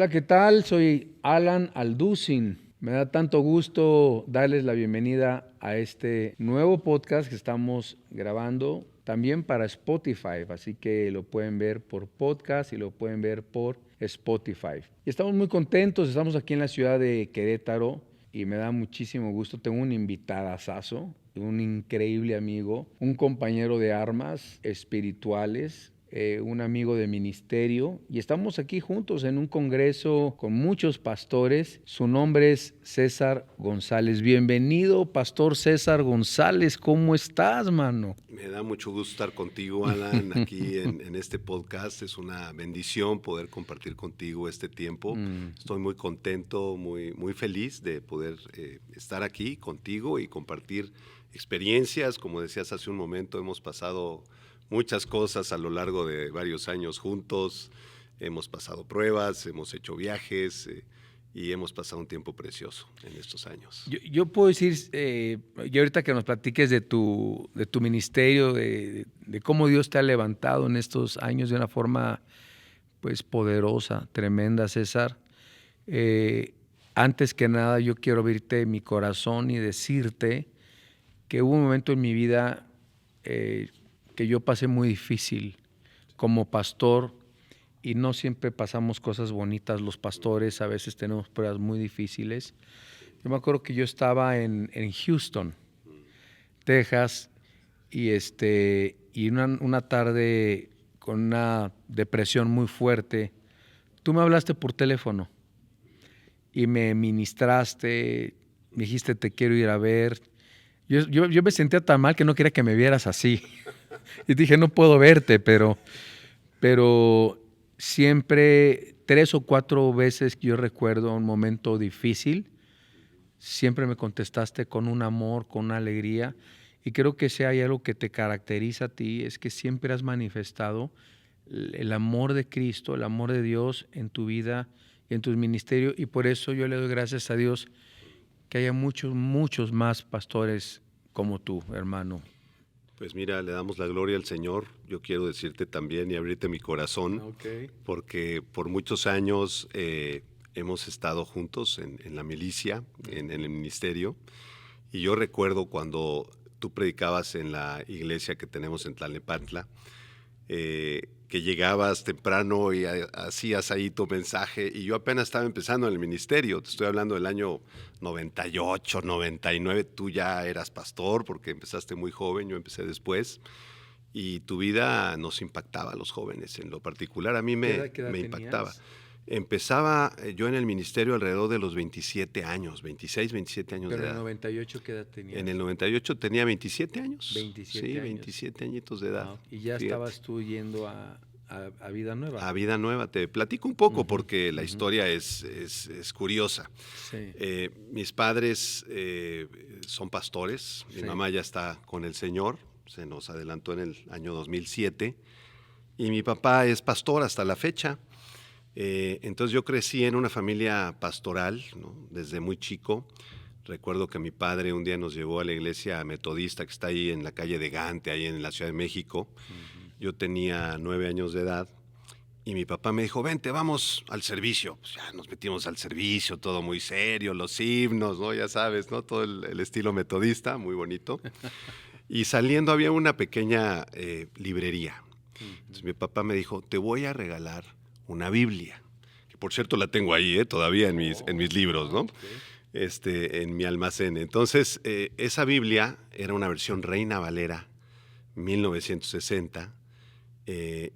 Hola, ¿qué tal? Soy Alan Alducin. Me da tanto gusto darles la bienvenida a este nuevo podcast que estamos grabando también para Spotify, así que lo pueden ver por podcast y lo pueden ver por Spotify. Y estamos muy contentos, estamos aquí en la ciudad de Querétaro y me da muchísimo gusto. Tengo un invitadazazo, un increíble amigo, un compañero de armas espirituales, un amigo de ministerio, y estamos aquí juntos en un congreso con muchos pastores. Su nombre es César González. Bienvenido, Pastor César González. ¿Cómo estás, mano? Me da mucho gusto estar contigo, Alan, aquí en este podcast. Es una bendición poder compartir contigo este tiempo. Estoy muy contento, muy feliz de poder estar aquí contigo y compartir experiencias. Como decías hace un momento, hemos pasado muchas cosas a lo largo de varios años juntos. Hemos pasado pruebas, hemos hecho viajes y hemos pasado un tiempo precioso en estos años. Yo puedo decir, y ahorita que nos platiques de tu ministerio, de cómo Dios te ha levantado en estos años de una forma pues poderosa, tremenda, César. Antes que nada, yo quiero abrirte mi corazón y decirte que hubo un momento en mi vida que yo pasé muy difícil como pastor, y no siempre pasamos cosas bonitas los pastores, a veces tenemos pruebas muy difíciles. Yo me acuerdo que yo estaba en Houston, Texas, y una tarde con una depresión muy fuerte, tú me hablaste por teléfono y me ministraste, me dijiste te quiero ir a ver. Yo me sentía tan mal que no quería que me vieras así. Y dije, no puedo verte, pero siempre 3 o 4 veces que yo recuerdo un momento difícil, siempre me contestaste con un amor, con una alegría. Y creo que si hay algo que te caracteriza a ti, es que siempre has manifestado el amor de Cristo, el amor de Dios en tu vida y en tu ministerio. Y por eso yo le doy gracias a Dios que haya muchos, muchos más pastores como tú, hermano. Pues mira, le damos la gloria al Señor. Yo quiero decirte también y abrirte mi corazón, Okay. porque por muchos años hemos estado juntos en la milicia, en el ministerio. Y yo recuerdo cuando tú predicabas en la iglesia que tenemos en Tlalnepantla, que llegabas temprano y hacías ahí tu mensaje, y yo apenas estaba empezando en el ministerio. Te estoy hablando del año 98, 99. Tú ya eras pastor porque empezaste muy joven, yo empecé después, y tu vida nos impactaba a los jóvenes. En lo particular a mí ¿Qué edad me impactaba. tenías? Empezaba yo en el ministerio alrededor de los 27 años, 26, 27 años Pero de en el edad. 98, ¿qué edad tenías? En el 98 tenía 27 años. 27 Sí, años. 27 añitos de edad. Wow. Y ya Fíjate. estabas tú yendo a Vida Nueva. A Vida Nueva. Te platico un poco porque la ujú. historia es curiosa. Sí. Mis padres son pastores. Mi Sí. mamá ya está con el Señor. Se nos adelantó en el año 2007. Y mi papá es pastor hasta la fecha. Entonces yo crecí en una familia pastoral, ¿no? Desde muy chico. Recuerdo que mi padre un día nos llevó a la iglesia metodista que está ahí en la calle de Gante, ahí en la Ciudad de México. Yo tenía 9 años de edad y mi papá me dijo, vente, vamos al servicio. Pues ya nos metimos al servicio, todo muy serio, los himnos, ¿no? Ya sabes, ¿no? Todo el estilo metodista, muy bonito. Y saliendo había una pequeña librería. Entonces mi papá me dijo, te voy a regalar una Biblia, que por cierto la tengo ahí todavía en mis libros, ¿no? Okay. En mi almacén. Entonces, esa Biblia era una versión Reina Valera 1960,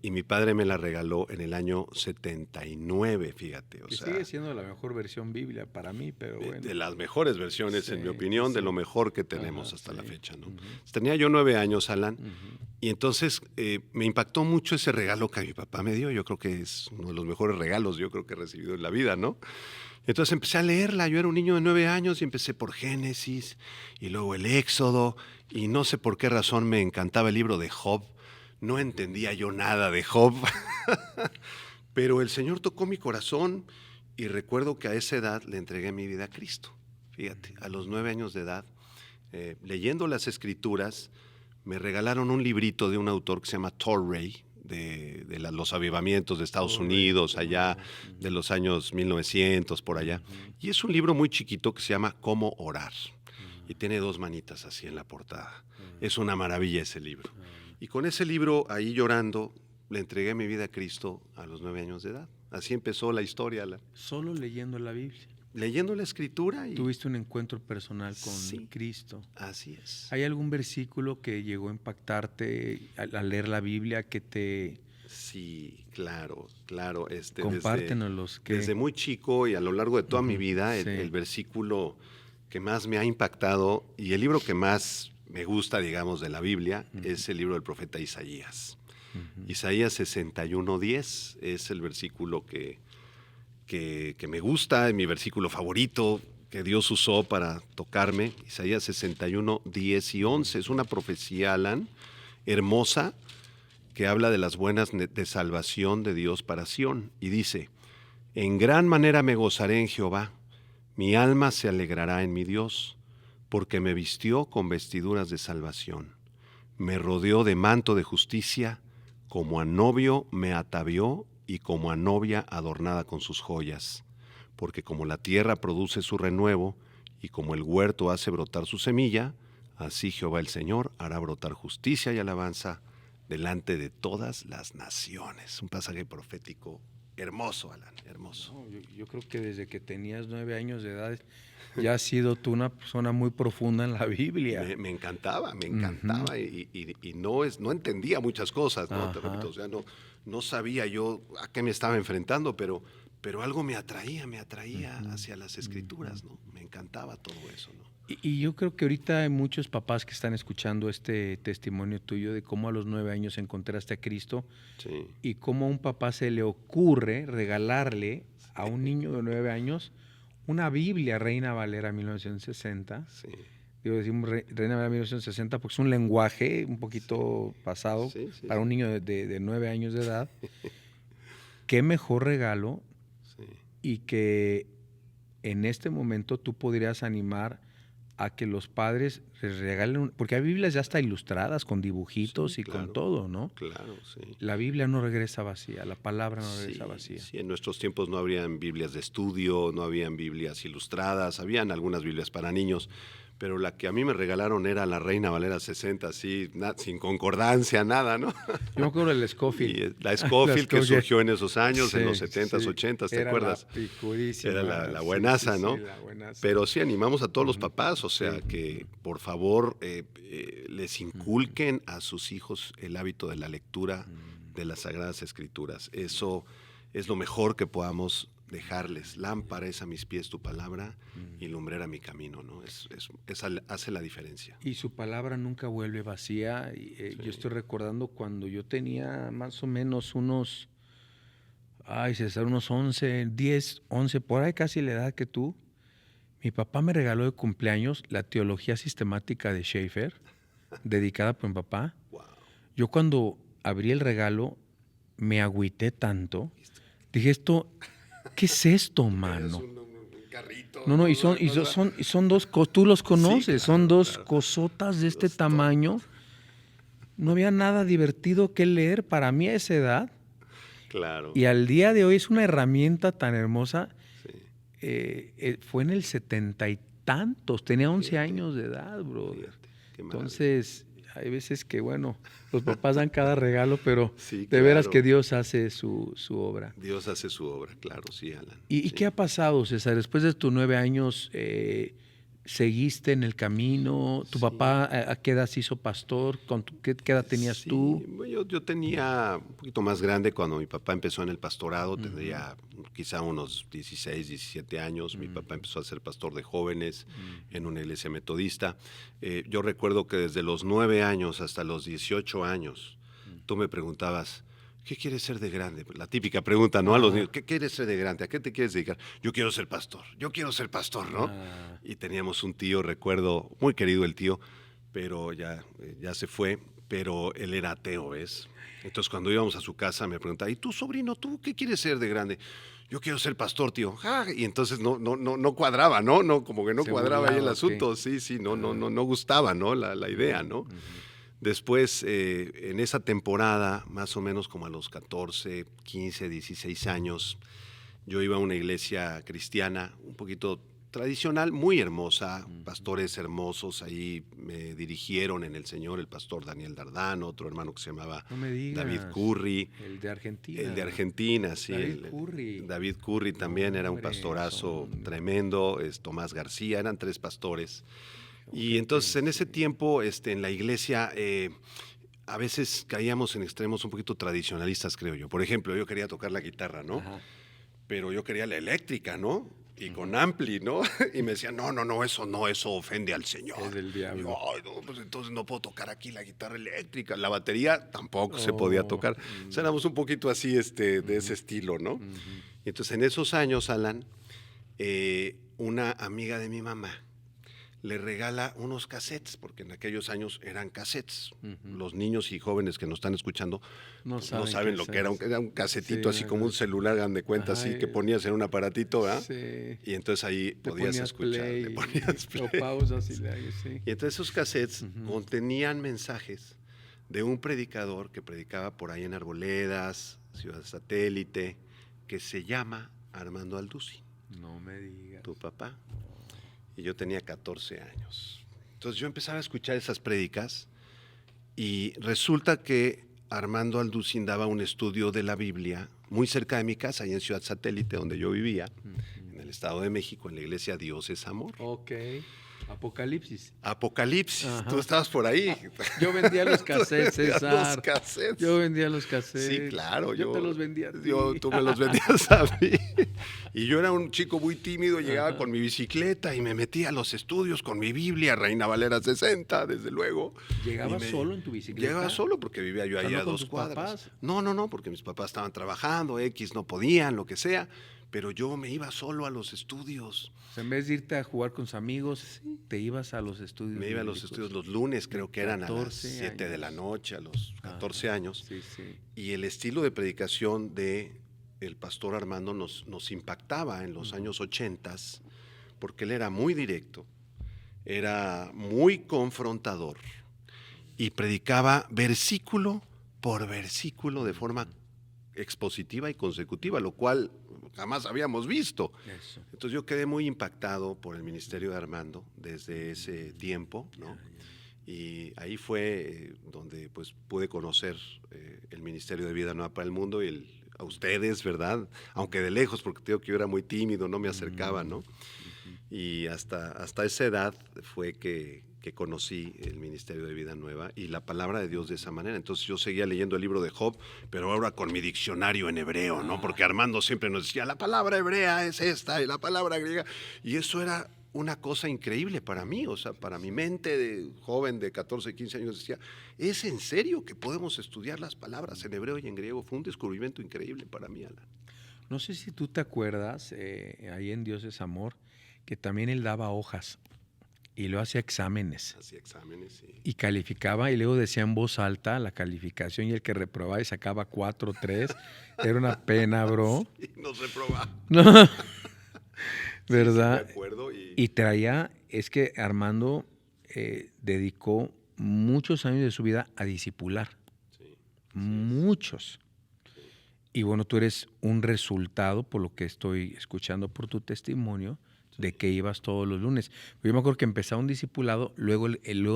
y mi padre me la regaló en el año 79, fíjate. Que sigue siendo la mejor versión Biblia para mí, pero bueno. De las mejores versiones, Sí, en mi opinión, sí. de lo mejor que tenemos Ajá, hasta sí. la fecha, ¿no? Ujú. Tenía yo 9 años, Alan, Ujú. y entonces me impactó mucho ese regalo que mi papá me dio. Yo creo que es uno de los mejores regalos yo creo que he recibido en la vida, ¿no? Entonces empecé a leerla. Yo era un niño de 9 años y empecé por Génesis y luego el Éxodo, y no sé por qué razón me encantaba el libro de Job. No entendía yo nada de Job, pero el Señor tocó mi corazón y recuerdo que a esa edad le entregué mi vida a Cristo. Fíjate, a los 9 años de edad, leyendo las Escrituras, me regalaron un librito de un autor que se llama Torrey, los avivamientos de Estados Unidos, allá de los años 1900, por allá. Y es un libro muy chiquito que se llama Cómo orar. Y tiene 2 manitas así en la portada. Es una maravilla ese libro. Y con ese libro, ahí llorando, le entregué mi vida a Cristo a los 9 años de edad. Así empezó la historia. Solo leyendo la Biblia. Leyendo la Escritura. Tuviste un encuentro personal con Cristo. Así es. ¿Hay algún versículo que llegó a impactarte al leer la Biblia que te... Sí, claro. Compártenos desde muy chico y a lo largo de toda mi vida, el versículo que más me ha impactado y el libro que más me gusta, digamos, de la Biblia, es el libro del profeta Isaías. Isaías 61:10 es el versículo que me gusta, es mi versículo favorito que Dios usó para tocarme. Isaías 61:10 y 11 es una profecía, Alan, hermosa, que habla de las buenas de salvación de Dios para Sión. Y dice: en gran manera me gozaré en Jehová, mi alma se alegrará en mi Dios, porque me vistió con vestiduras de salvación, me rodeó de manto de justicia, como a novio me atavió y como a novia adornada con sus joyas. Porque como la tierra produce su renuevo y como el huerto hace brotar su semilla, así Jehová el Señor hará brotar justicia y alabanza delante de todas las naciones. Un pasaje profético hermoso, Alan, hermoso. No, yo creo que desde que tenías 9 años de edad ya has sido tú una persona muy profunda en la Biblia. Me encantaba y no entendía muchas cosas, ¿no? Te repito, o sea, no sabía yo a qué me estaba enfrentando, pero algo me atraía hacia las Escrituras, ¿no? Me encantaba todo eso, ¿no? Y yo creo que ahorita hay muchos papás que están escuchando este testimonio tuyo de cómo a los 9 años encontraste a Cristo y cómo a un papá se le ocurre regalarle a un niño de 9 años una Biblia Reina Valera 1960. Digo, decimos Reina Valera 1960 porque es un lenguaje un poquito pasado para un niño de 9 años de edad. Qué mejor regalo y que en este momento tú podrías animar a que los padres les regalen, porque hay Biblias ya está ilustradas con dibujitos con todo, ¿no? Claro, sí. La Biblia no regresa vacía, la palabra no regresa vacía. Sí, en nuestros tiempos no habrían Biblias de estudio, no habían Biblias ilustradas, habían algunas Biblias para niños, pero la que a mí me regalaron era la Reina Valera 60, así, sin concordancia, nada, ¿no? Yo me acuerdo del Scofield. La Scofield que surgió en esos años, en los 70s, 80s, ¿te acuerdas? Era la buenaza, ¿no? La buenaza. Pero sí animamos a todos los papás, o sea, que por favor les inculquen a sus hijos el hábito de la lectura de las Sagradas Escrituras. Eso es lo mejor que podamos dejarles. Lámpara es a mis pies tu palabra y lumbrera mi camino, ¿no? Hace la diferencia. Y su palabra nunca vuelve vacía. Yo estoy recordando cuando yo tenía más o menos unos 11, 10, 11, por ahí casi la edad que tú. Mi papá me regaló de cumpleaños la Teología Sistemática de Schaeffer, dedicada por mi papá. Wow. Yo cuando abrí el regalo me agüité tanto. Dije, ¿qué es esto, mano? Un carrito. No, y son dos cosas, tú los conoces, claro, son dos cosotas de este tamaño. No había nada divertido que leer para mí a esa edad. Claro. Y al día de hoy es una herramienta tan hermosa. Fue en el 70 y tantos, tenía 11 años de edad, brother. Entonces, hay veces que, bueno, los papás dan cada regalo, pero de veras que Dios hace su obra. Dios hace su obra, claro, sí, Alan. ¿Y qué ha pasado, César? Después de tus 9 años, ¿seguiste en el camino? ¿Tu papá a qué edad se hizo pastor? ¿Qué edad tenías tú? Yo tenía un poquito más grande cuando mi papá empezó en el pastorado, tendría quizá unos 16, 17 años. Mi papá empezó a ser pastor de jóvenes en una iglesia metodista. Yo recuerdo que desde los 9 años hasta los 18 años, tú me preguntabas, ¿qué quieres ser de grande? La típica pregunta, ¿no? A los niños, ¿qué quieres ser de grande? ¿A qué te quieres dedicar? Yo quiero ser pastor, ¿no? Y teníamos un tío, recuerdo, muy querido el tío, pero ya se fue, pero él era ateo, ¿ves? Entonces cuando íbamos a su casa me preguntaba, ¿y tú, sobrino, tú qué quieres ser de grande? Yo quiero ser pastor, tío. Y entonces no cuadraba, ¿no? Como que no cuadraba ahí el asunto. Sí, no gustaba, ¿no? La idea, ¿no? Después, en esa temporada, más o menos como a los 14, 15, 16 años, yo iba a una iglesia cristiana un poquito tradicional, muy hermosa, pastores hermosos, ahí me dirigieron en el Señor el pastor Daniel Dardán, otro hermano que se llamaba No me digas. David Curry. El de Argentina. El de Argentina, sí. David Curry también era un pastorazo tremendo, Tomás García, eran 3 pastores. Y entonces en ese tiempo, en la iglesia, a veces caíamos en extremos un poquito tradicionalistas, creo yo. Por ejemplo, yo quería tocar la guitarra, ¿no? Ajá. Pero yo quería la eléctrica, ¿no? Y con ampli, ¿no? Y me decían, eso ofende al Señor. Es del diablo. Y yo, ay, no, pues entonces no puedo tocar aquí la guitarra eléctrica. La batería tampoco se podía tocar. O sea, éramos un poquito así, de ese estilo, ¿no? Y entonces en esos años, Alan, una amiga de mi mamá le regala unos cassettes, porque en aquellos años eran cassettes. Los niños y jóvenes que nos están escuchando no saben lo que era. Era un casetito, sí, así como un celular, hagan de cuenta, así que ponías en un aparatito, ¿verdad? Sí. Y entonces ahí podías escuchar. Le ponías play. O pausas y sí. Y entonces esos cassettes contenían mensajes de un predicador que predicaba por ahí en Arboledas, Ciudad Satélite, que se llama Armando Alducin. No me digas. Tu papá. Y yo tenía 14 años. Entonces yo empezaba a escuchar esas prédicas y resulta que Armando Alducin daba un estudio de la Biblia muy cerca de mi casa, ahí en Ciudad Satélite, donde yo vivía, en el Estado de México, en la iglesia Dios es Amor. Ok. Apocalipsis. Ajá. Tú estabas por ahí. Yo vendía los cassettes, César. Yo vendía los cassettes. Sí, claro. Yo te los vendía a ti. Tú me los vendías a mí. Y yo era un chico muy tímido, llegaba con mi bicicleta y me metía a los estudios con mi Biblia, Reina Valera 60, desde luego. ¿Llegabas solo en tu bicicleta? Llegaba solo porque vivía yo ahí a 2 cuadras. No, porque mis papás estaban trabajando, no podían, lo que sea. Pero yo me iba solo a los estudios. O sea, en vez de irte a jugar con tus amigos, te ibas a los estudios. Me iba a los estudios los lunes, creo que eran a las 7 de la noche, a los 14 años. Sí. Y el estilo de predicación de el pastor Armando nos impactaba en los años 80, porque él era muy directo, era muy confrontador y predicaba versículo por versículo de forma expositiva y consecutiva, lo cual jamás habíamos visto. Eso. Entonces yo quedé muy impactado por el ministerio de Armando desde ese tiempo, ¿no? Y ahí fue donde pues pude conocer el Ministerio de Vida Nueva para el Mundo y a ustedes, ¿verdad? Aunque de lejos, porque te digo que yo era muy tímido, no me acercaba, ¿no? Y hasta esa edad fue que conocí el Ministerio de Vida Nueva y la palabra de Dios de esa manera. Entonces yo seguía leyendo el libro de Job, pero ahora con mi diccionario en hebreo, ¿no? Porque Armando siempre nos decía, la palabra hebrea es esta y la palabra griega. Y eso era una cosa increíble para mí, o sea, para mi mente de joven de 14, 15 años decía, ¿es en serio que podemos estudiar las palabras en hebreo y en griego? Fue un descubrimiento increíble para mí, Alan. No sé si tú te acuerdas, ahí en Dios es Amor, que también él daba hojas y luego hacía exámenes. Hacía exámenes, sí. Y calificaba y luego decía en voz alta la calificación y el que reprobaba y sacaba 4, 3. Era una pena, bro. Sí, nos reprobaba. No. ¿Verdad? Sí, me acuerdo y traía, es que Armando dedicó muchos años de su vida a discipular. Sí, muchos. Sí. Y bueno, tú eres un resultado, por lo que estoy escuchando por tu testimonio, de que ibas todos los lunes. Yo me acuerdo que empezaba un discipulado, luego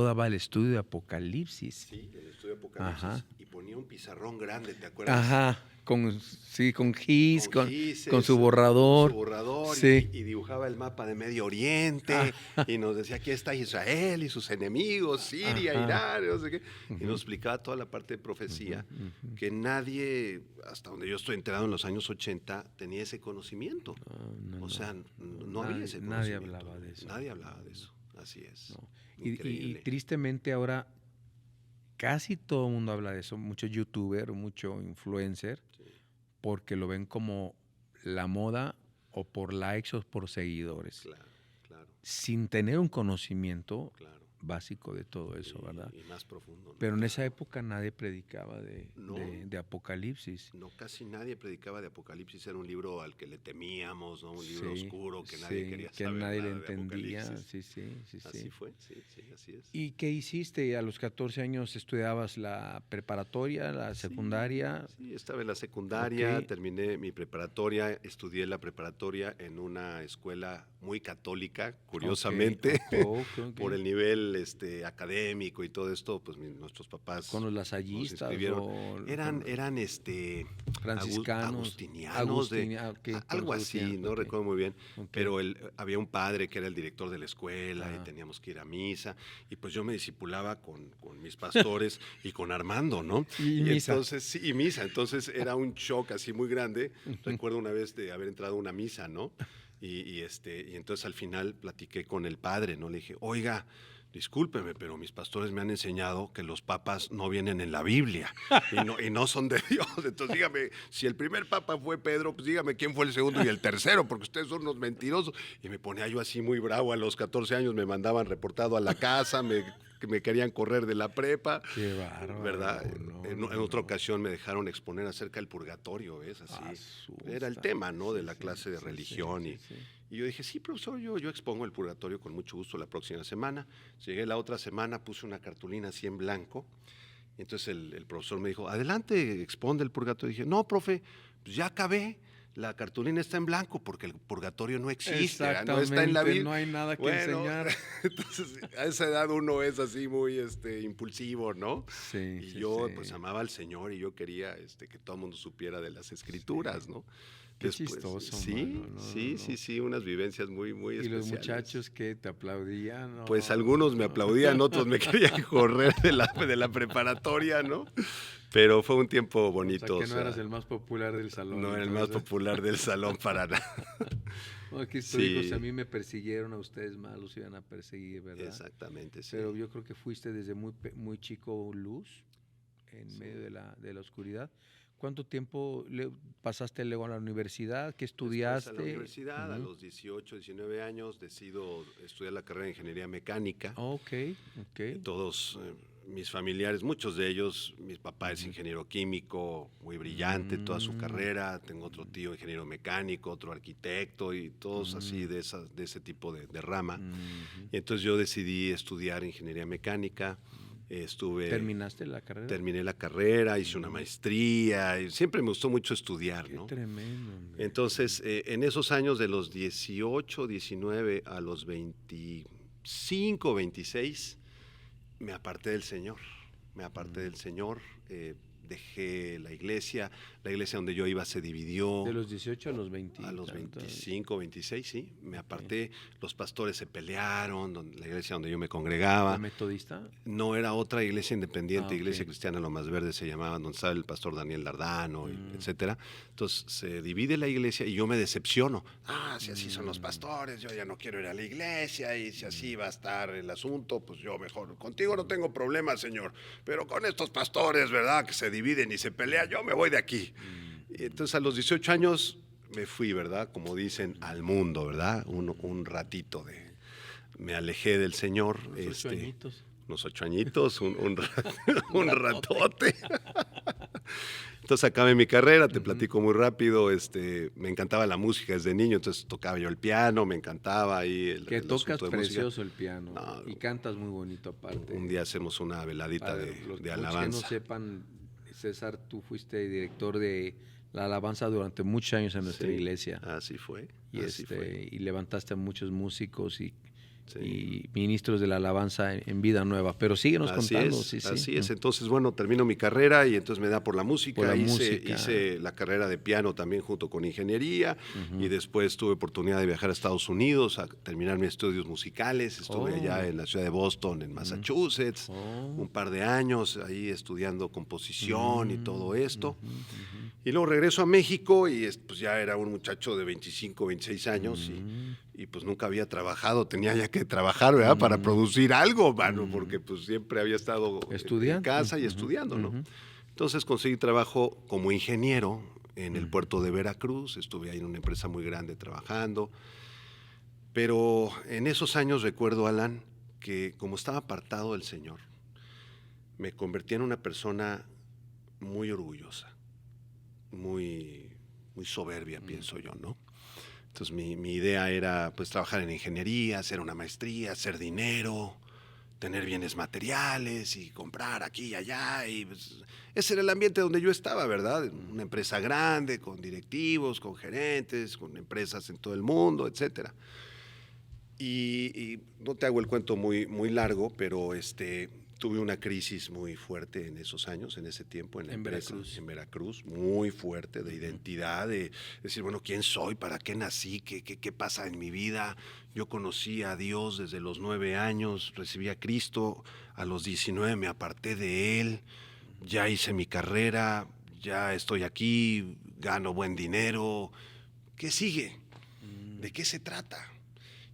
daba el estudio de Apocalipsis. Sí, el estudio de Apocalipsis. Ajá. Y ponía un pizarrón grande, ¿te acuerdas? Ajá, con gis, con su borrador. Sí. Y dibujaba el mapa de Medio Oriente y nos decía, aquí está Israel y sus enemigos, Siria, Irán, no sé qué. Y nos explicaba toda la parte de profecía, que nadie, hasta donde yo estoy enterado en los años 80, tenía ese conocimiento. O sea, no había ese conocimiento. Nadie hablaba de eso. Nadie hablaba de eso, así es. No. Y tristemente ahora casi todo el mundo habla de eso, mucho youtuber, mucho influencer, sí, porque lo ven como la moda o por likes o por seguidores. Claro. Sin tener un conocimiento claro, básico de todo eso, ¿verdad? Y más profundo, ¿no? Pero en esa época nadie predicaba No. de Apocalipsis. No, casi nadie predicaba de Apocalipsis, era un libro al que le temíamos, ¿no? Un libro oscuro que nadie quería que saber nadie le nada de entendía. Apocalipsis. Sí. Así fue, sí, así es. ¿Y qué hiciste? A los 14 años estudiabas la preparatoria, la secundaria. Sí, estaba en la secundaria, Ok. terminé mi preparatoria, estudié la preparatoria en una escuela muy católica, curiosamente, Ok. por el nivel académico y todo esto, pues nuestros papás ¿Con los nos lasallistas inscribieron. o Eran franciscanos? agustinianos, algo así, no ok. recuerdo muy bien, Ok. pero había un padre que era el director de la escuela y Ah. teníamos que ir a misa, y pues yo me discipulaba con mis pastores y con Armando, ¿no? Y misa. Entonces, sí, y misa, entonces era un shock así muy grande. Recuerdo una vez de haber entrado a una misa, ¿no? Y entonces al final platiqué con el padre, ¿no? Le dije, oiga, discúlpeme, pero mis pastores me han enseñado que los papas no vienen en la Biblia y no son de Dios. Entonces dígame, si el primer papa fue Pedro, pues dígame quién fue el segundo y el tercero, porque ustedes son unos mentirosos. Y me ponía yo así muy bravo a los 14 años, me mandaban reportado a la casa, que me querían correr de la prepa. Qué bárbaro. ¿Verdad? No, en otra ocasión me dejaron exponer acerca del purgatorio, ¿ves? Así. Era el tema, ¿no? De la clase de religión. Y yo dije, sí, profesor, yo expongo el purgatorio con mucho gusto la próxima semana. Llegué la otra semana, puse una cartulina así en blanco. Entonces el profesor me dijo, adelante, expone el purgatorio. Y dije, no, profe, pues ya acabé. La cartulina está en blanco porque el purgatorio no existe, no está en la Biblia. No hay nada que enseñar. Entonces, a esa edad uno es así muy impulsivo, ¿no? Y yo pues amaba al Señor y yo quería que todo el mundo supiera de las Escrituras, ¿no? Qué chistoso, sí, mano, sí, unas vivencias muy, muy ¿Y especiales. los muchachos que te aplaudían? Pues algunos me aplaudían, otros me querían correr de la preparatoria, ¿no? Pero fue un tiempo bonito. O sea, que no eras el más popular del salón. No era el más popular del salón para nada. No, aquí estoy, si a mí me persiguieron, a ustedes más los iban a perseguir, ¿verdad? Exactamente, sí. Pero yo creo que fuiste desde muy chico luz, en medio de la oscuridad. ¿Cuánto tiempo pasaste luego a la universidad? ¿Qué estudiaste? Después a la universidad, a los 18, 19 años, decido estudiar la carrera de Ingeniería Mecánica. Ok. Todos mis familiares, muchos de ellos, mi papá es ingeniero químico, muy brillante toda su carrera, tengo otro tío ingeniero mecánico, otro arquitecto y todos así de ese tipo de rama. Y entonces yo decidí estudiar Ingeniería Mecánica. ¿Terminaste la carrera? Terminé la carrera, hice una maestría, y siempre me gustó mucho estudiar, ¿no? Qué tremendo, hombre. Entonces, en esos años de los 18, 19 a los 25, 26, me aparté del Señor. Dejé la iglesia donde yo iba se dividió. De los 18 a los 20. A los 25, 26, sí, me aparté. Los pastores se pelearon, la iglesia donde yo me congregaba. ¿La metodista? No, era otra iglesia independiente, Iglesia Cristiana Lomas Verdes se llamaba, donde estaba el pastor Daniel Dardano, etcétera. Entonces se divide la iglesia y yo me decepciono. Si así son los pastores, yo ya no quiero ir a la iglesia, y si así va a estar el asunto, pues yo mejor. Contigo no tengo problema, Señor, pero con estos pastores, ¿verdad?, que se dividen y se pelean, yo me voy de aquí. Y entonces a los 18 años me fui, ¿verdad?, como dicen, al mundo, ¿verdad? Un ratito me alejé del Señor. Unos 8 añitos. Unos 8 añitos, un ratote. Entonces acabé mi carrera, te platico muy rápido. Me encantaba la música desde niño, entonces tocaba yo el piano, me encantaba ahí que tocas de precioso el piano y cantas muy bonito aparte. Un día hacemos una veladita de alabanza. Los que no sepan, César, tú fuiste director de la alabanza durante muchos años en nuestra iglesia. Así fue. Y levantaste a muchos músicos y ministros de la alabanza en Vida Nueva. Pero síguenos contando. Así es. Entonces, bueno, termino mi carrera y entonces me da por la música. Hice la carrera de piano también junto con ingeniería y después tuve oportunidad de viajar a Estados Unidos a terminar mis estudios musicales. Estuve allá en la ciudad de Boston, en Massachusetts, un par de años ahí estudiando composición y todo esto. Y luego regreso a México y pues ya era un muchacho de 25, 26 años y pues nunca había trabajado, tenía ya que trabajar, ¿verdad? Para producir algo, mano, porque pues siempre había estado en casa y estudiando, ¿no? Entonces conseguí trabajo como ingeniero en el puerto de Veracruz, estuve ahí en una empresa muy grande trabajando, pero en esos años recuerdo, Alan, porque como estaba apartado del Señor, me convertí en una persona muy orgullosa, muy, muy soberbia, pienso yo, ¿no? Entonces mi idea era pues trabajar en ingeniería, hacer una maestría, hacer dinero, tener bienes materiales y comprar aquí y allá. Y pues, ese era el ambiente donde yo estaba, ¿verdad? Una empresa grande, con directivos, con gerentes, con empresas en todo el mundo, etcétera. Y no te hago el cuento muy, muy largo, pero tuve una crisis muy fuerte en esos años, en ese tiempo, en la empresa, Veracruz. en Veracruz, muy fuerte, de identidad, de decir, bueno, ¿quién soy? ¿Para qué nací? ¿Qué pasa en mi vida? Yo conocí a Dios desde los 9 años, recibí a Cristo, a los 19 me aparté de Él, ya hice mi carrera, ya estoy aquí, gano buen dinero. ¿Qué sigue? ¿De qué se trata?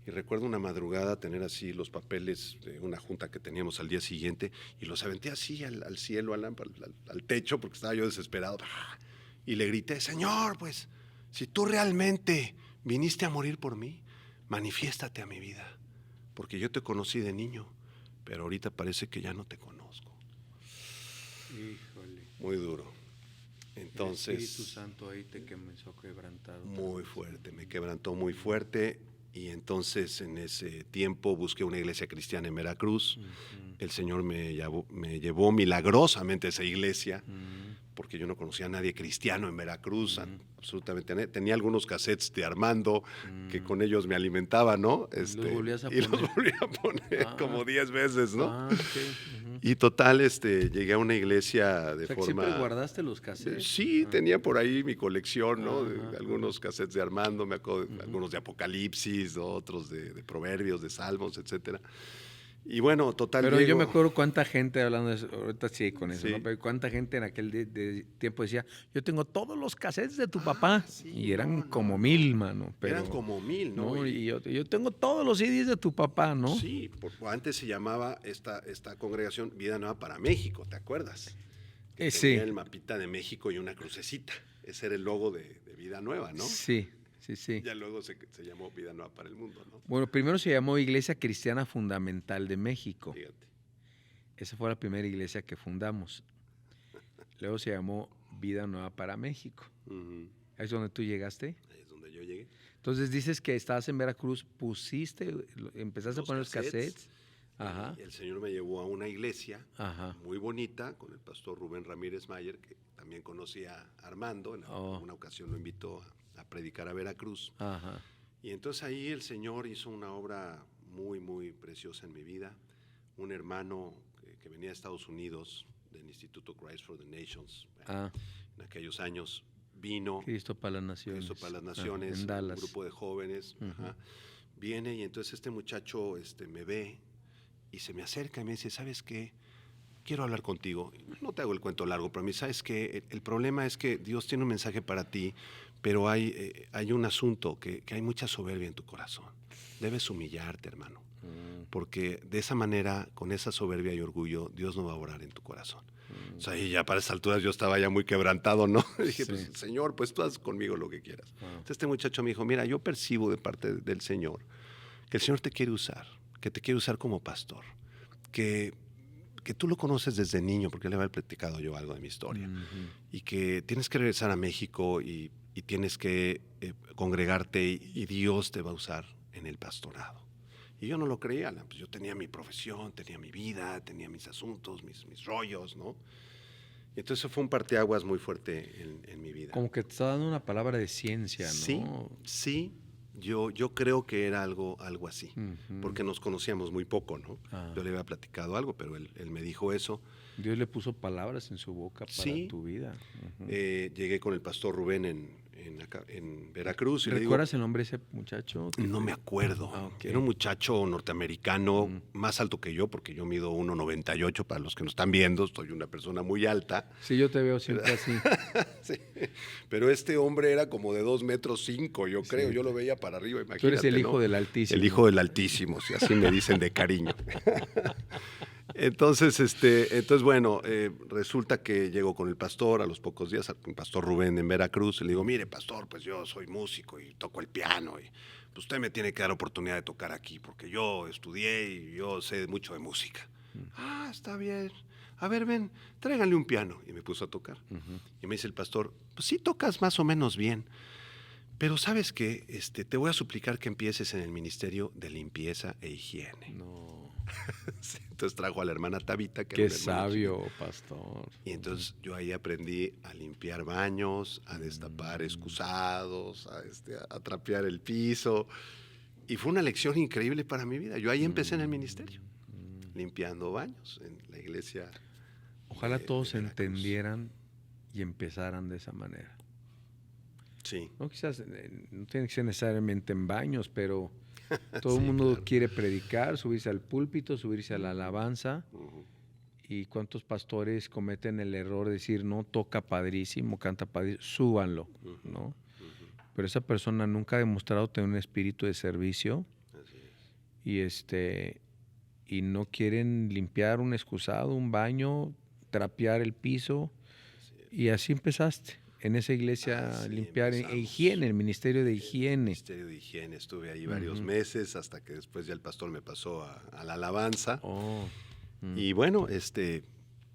Y recuerdo una madrugada tener así los papeles de una junta que teníamos al día siguiente y los aventé así al cielo, al techo, porque estaba yo desesperado. Y le grité, Señor, pues, si tú realmente viniste a morir por mí, manifiéstate a mi vida, porque yo te conocí de niño, pero ahorita parece que ya no te conozco. Híjole. Muy duro. Entonces, el Espíritu Santo ahí te comenzó a quebrantar. Muy fuerte, me quebrantó muy fuerte. Y entonces en ese tiempo busqué una iglesia cristiana en Veracruz. El Señor me llevó milagrosamente a esa iglesia, porque yo no conocía a nadie cristiano en Veracruz, absolutamente nadie. Tenía algunos cassettes de Armando, que con ellos me alimentaba, ¿no? ¿Los volvías a y poner? los volví a poner como 10 veces, ¿no? Okay. Y total, llegué a una iglesia de O sea, forma... ¿siempre guardaste los cassettes? Sí, tenía por ahí mi colección, ¿no? De Ajá. algunos cassettes de Armando, me acuerdo, algunos de Apocalipsis, ¿no? Otros de Proverbios, de Salmos, etcétera. Y bueno, total. Pero yo me acuerdo cuánta gente, hablando de eso, ahorita sí con eso, Sí. ¿no? Pero cuánta gente en aquel tiempo decía, yo tengo todos los cassettes de tu papá. Sí, Y eran no, como no. 1000, mano. Pero, Eran como 1000, ¿no? ¿no? Y yo tengo todos los CDs de tu papá, ¿no? Sí, antes se llamaba esta congregación Vida Nueva para México, ¿te acuerdas? Que Sí. tenía el mapita de México y una crucecita. Ese era el logo de Vida Nueva, ¿no? Sí. Ya luego se llamó Vida Nueva para el Mundo, ¿no? Bueno, primero se llamó Iglesia Cristiana Fundamental de México. Fíjate. Esa fue la primera iglesia que fundamos. Luego se llamó Vida Nueva para México. Uh-huh. ¿Es donde tú llegaste? Ahí es donde yo llegué. Entonces dices que estabas en Veracruz, empezaste a poner los cassettes. Ajá. Y el Señor me llevó a una iglesia Ajá. muy bonita con el pastor Rubén Ramírez Mayer, que también conocía a Armando. En una ocasión lo invitó a predicar a Veracruz. Ajá. Y entonces ahí el Señor hizo una obra muy, muy preciosa en mi vida. Un hermano que venía de Estados Unidos, del Instituto Christ for the Nations, en aquellos años, vino. Cristo para las Naciones. Cristo para las Naciones, en Dallas. un grupo de jóvenes. Ajá, viene y entonces este muchacho me ve y se me acerca y me dice, ¿sabes qué? Quiero hablar contigo. No te hago el cuento largo, pero a mí, ¿sabes qué? El problema es que Dios tiene un mensaje para ti, pero hay un asunto, que hay mucha soberbia en tu corazón. Debes humillarte, hermano, porque de esa manera, con esa soberbia y orgullo, Dios no va a orar en tu corazón. O sea, y ya para esas alturas yo estaba ya muy quebrantado, ¿no? Dije, pues, Señor, pues tú haz conmigo lo que quieras. Entonces este muchacho me dijo, mira, yo percibo de parte del Señor que el Señor te quiere usar, que te quiere usar como pastor, que tú lo conoces desde niño, porque le había platicado yo algo de mi historia, y que tienes que regresar a México y tienes que congregarte y Dios te va a usar en el pastorado. Y yo no lo creía, pues yo tenía mi profesión, tenía mi vida, tenía mis asuntos, mis rollos, ¿no? Y entonces fue un parteaguas muy fuerte en mi vida. Como que te está dando una palabra de ciencia, ¿no? Sí. Yo creo que era algo así, porque nos conocíamos muy poco, ¿no? Yo le había platicado algo, pero él me dijo eso. Dios le puso palabras en su boca para tu vida. Llegué con el pastor Rubén en Veracruz. Y ¿Recuerdas el nombre de ese muchacho? No me acuerdo. Okay. Era un muchacho norteamericano, más alto que yo, porque yo mido 1.98, para los que nos están viendo, soy una persona muy alta. Sí, yo te veo siempre así. Sí. Pero este hombre era como de 2.5 metros, yo creo. Yo lo veía para arriba, imagínate. Tú eres el hijo, ¿no? del Altísimo. El hijo del Altísimo, si así me dicen de cariño. Entonces, bueno, resulta que llego con el pastor a los pocos días, el pastor Rubén en Veracruz, y le digo, mire, pastor, pues yo soy músico y toco el piano, y pues usted me tiene que dar oportunidad de tocar aquí, porque yo estudié y yo sé mucho de música. Ah, está bien. A ver, ven, tráiganle un piano. Y me puso a tocar. Y me dice el pastor, pues sí tocas más o menos bien, pero ¿sabes qué? Te voy a suplicar que empieces en el ministerio de limpieza e higiene. No. Sí, entonces trajo a la hermana Tabita, que Qué era una hermana sabio, chiquita. pastor. Y entonces yo ahí aprendí a limpiar baños, a destapar excusados, a trapear el piso. Y fue una lección increíble para mi vida. Yo ahí empecé en el ministerio, limpiando baños en la iglesia. Ojalá de todos Veracruz. entendieran y empezaran de esa manera. Sí, No, quizás no tiene que ser necesariamente en baños, pero todo el sí, mundo claro. quiere predicar, subirse al púlpito, subirse a la alabanza. Ujú. ¿Y cuántos pastores cometen el error de decir, no, toca padrísimo, canta padrísimo, súbanlo, ¿no? Pero esa persona nunca ha demostrado tener un espíritu de servicio Así es. y no quieren limpiar un excusado, un baño, trapear el piso. Así es. Y así empezaste en esa iglesia, Así limpiar empezamos. higiene, el ministerio de El higiene. ministerio de higiene. Estuve ahí varios meses hasta que después ya el pastor me pasó a la alabanza. Oh. Y bueno,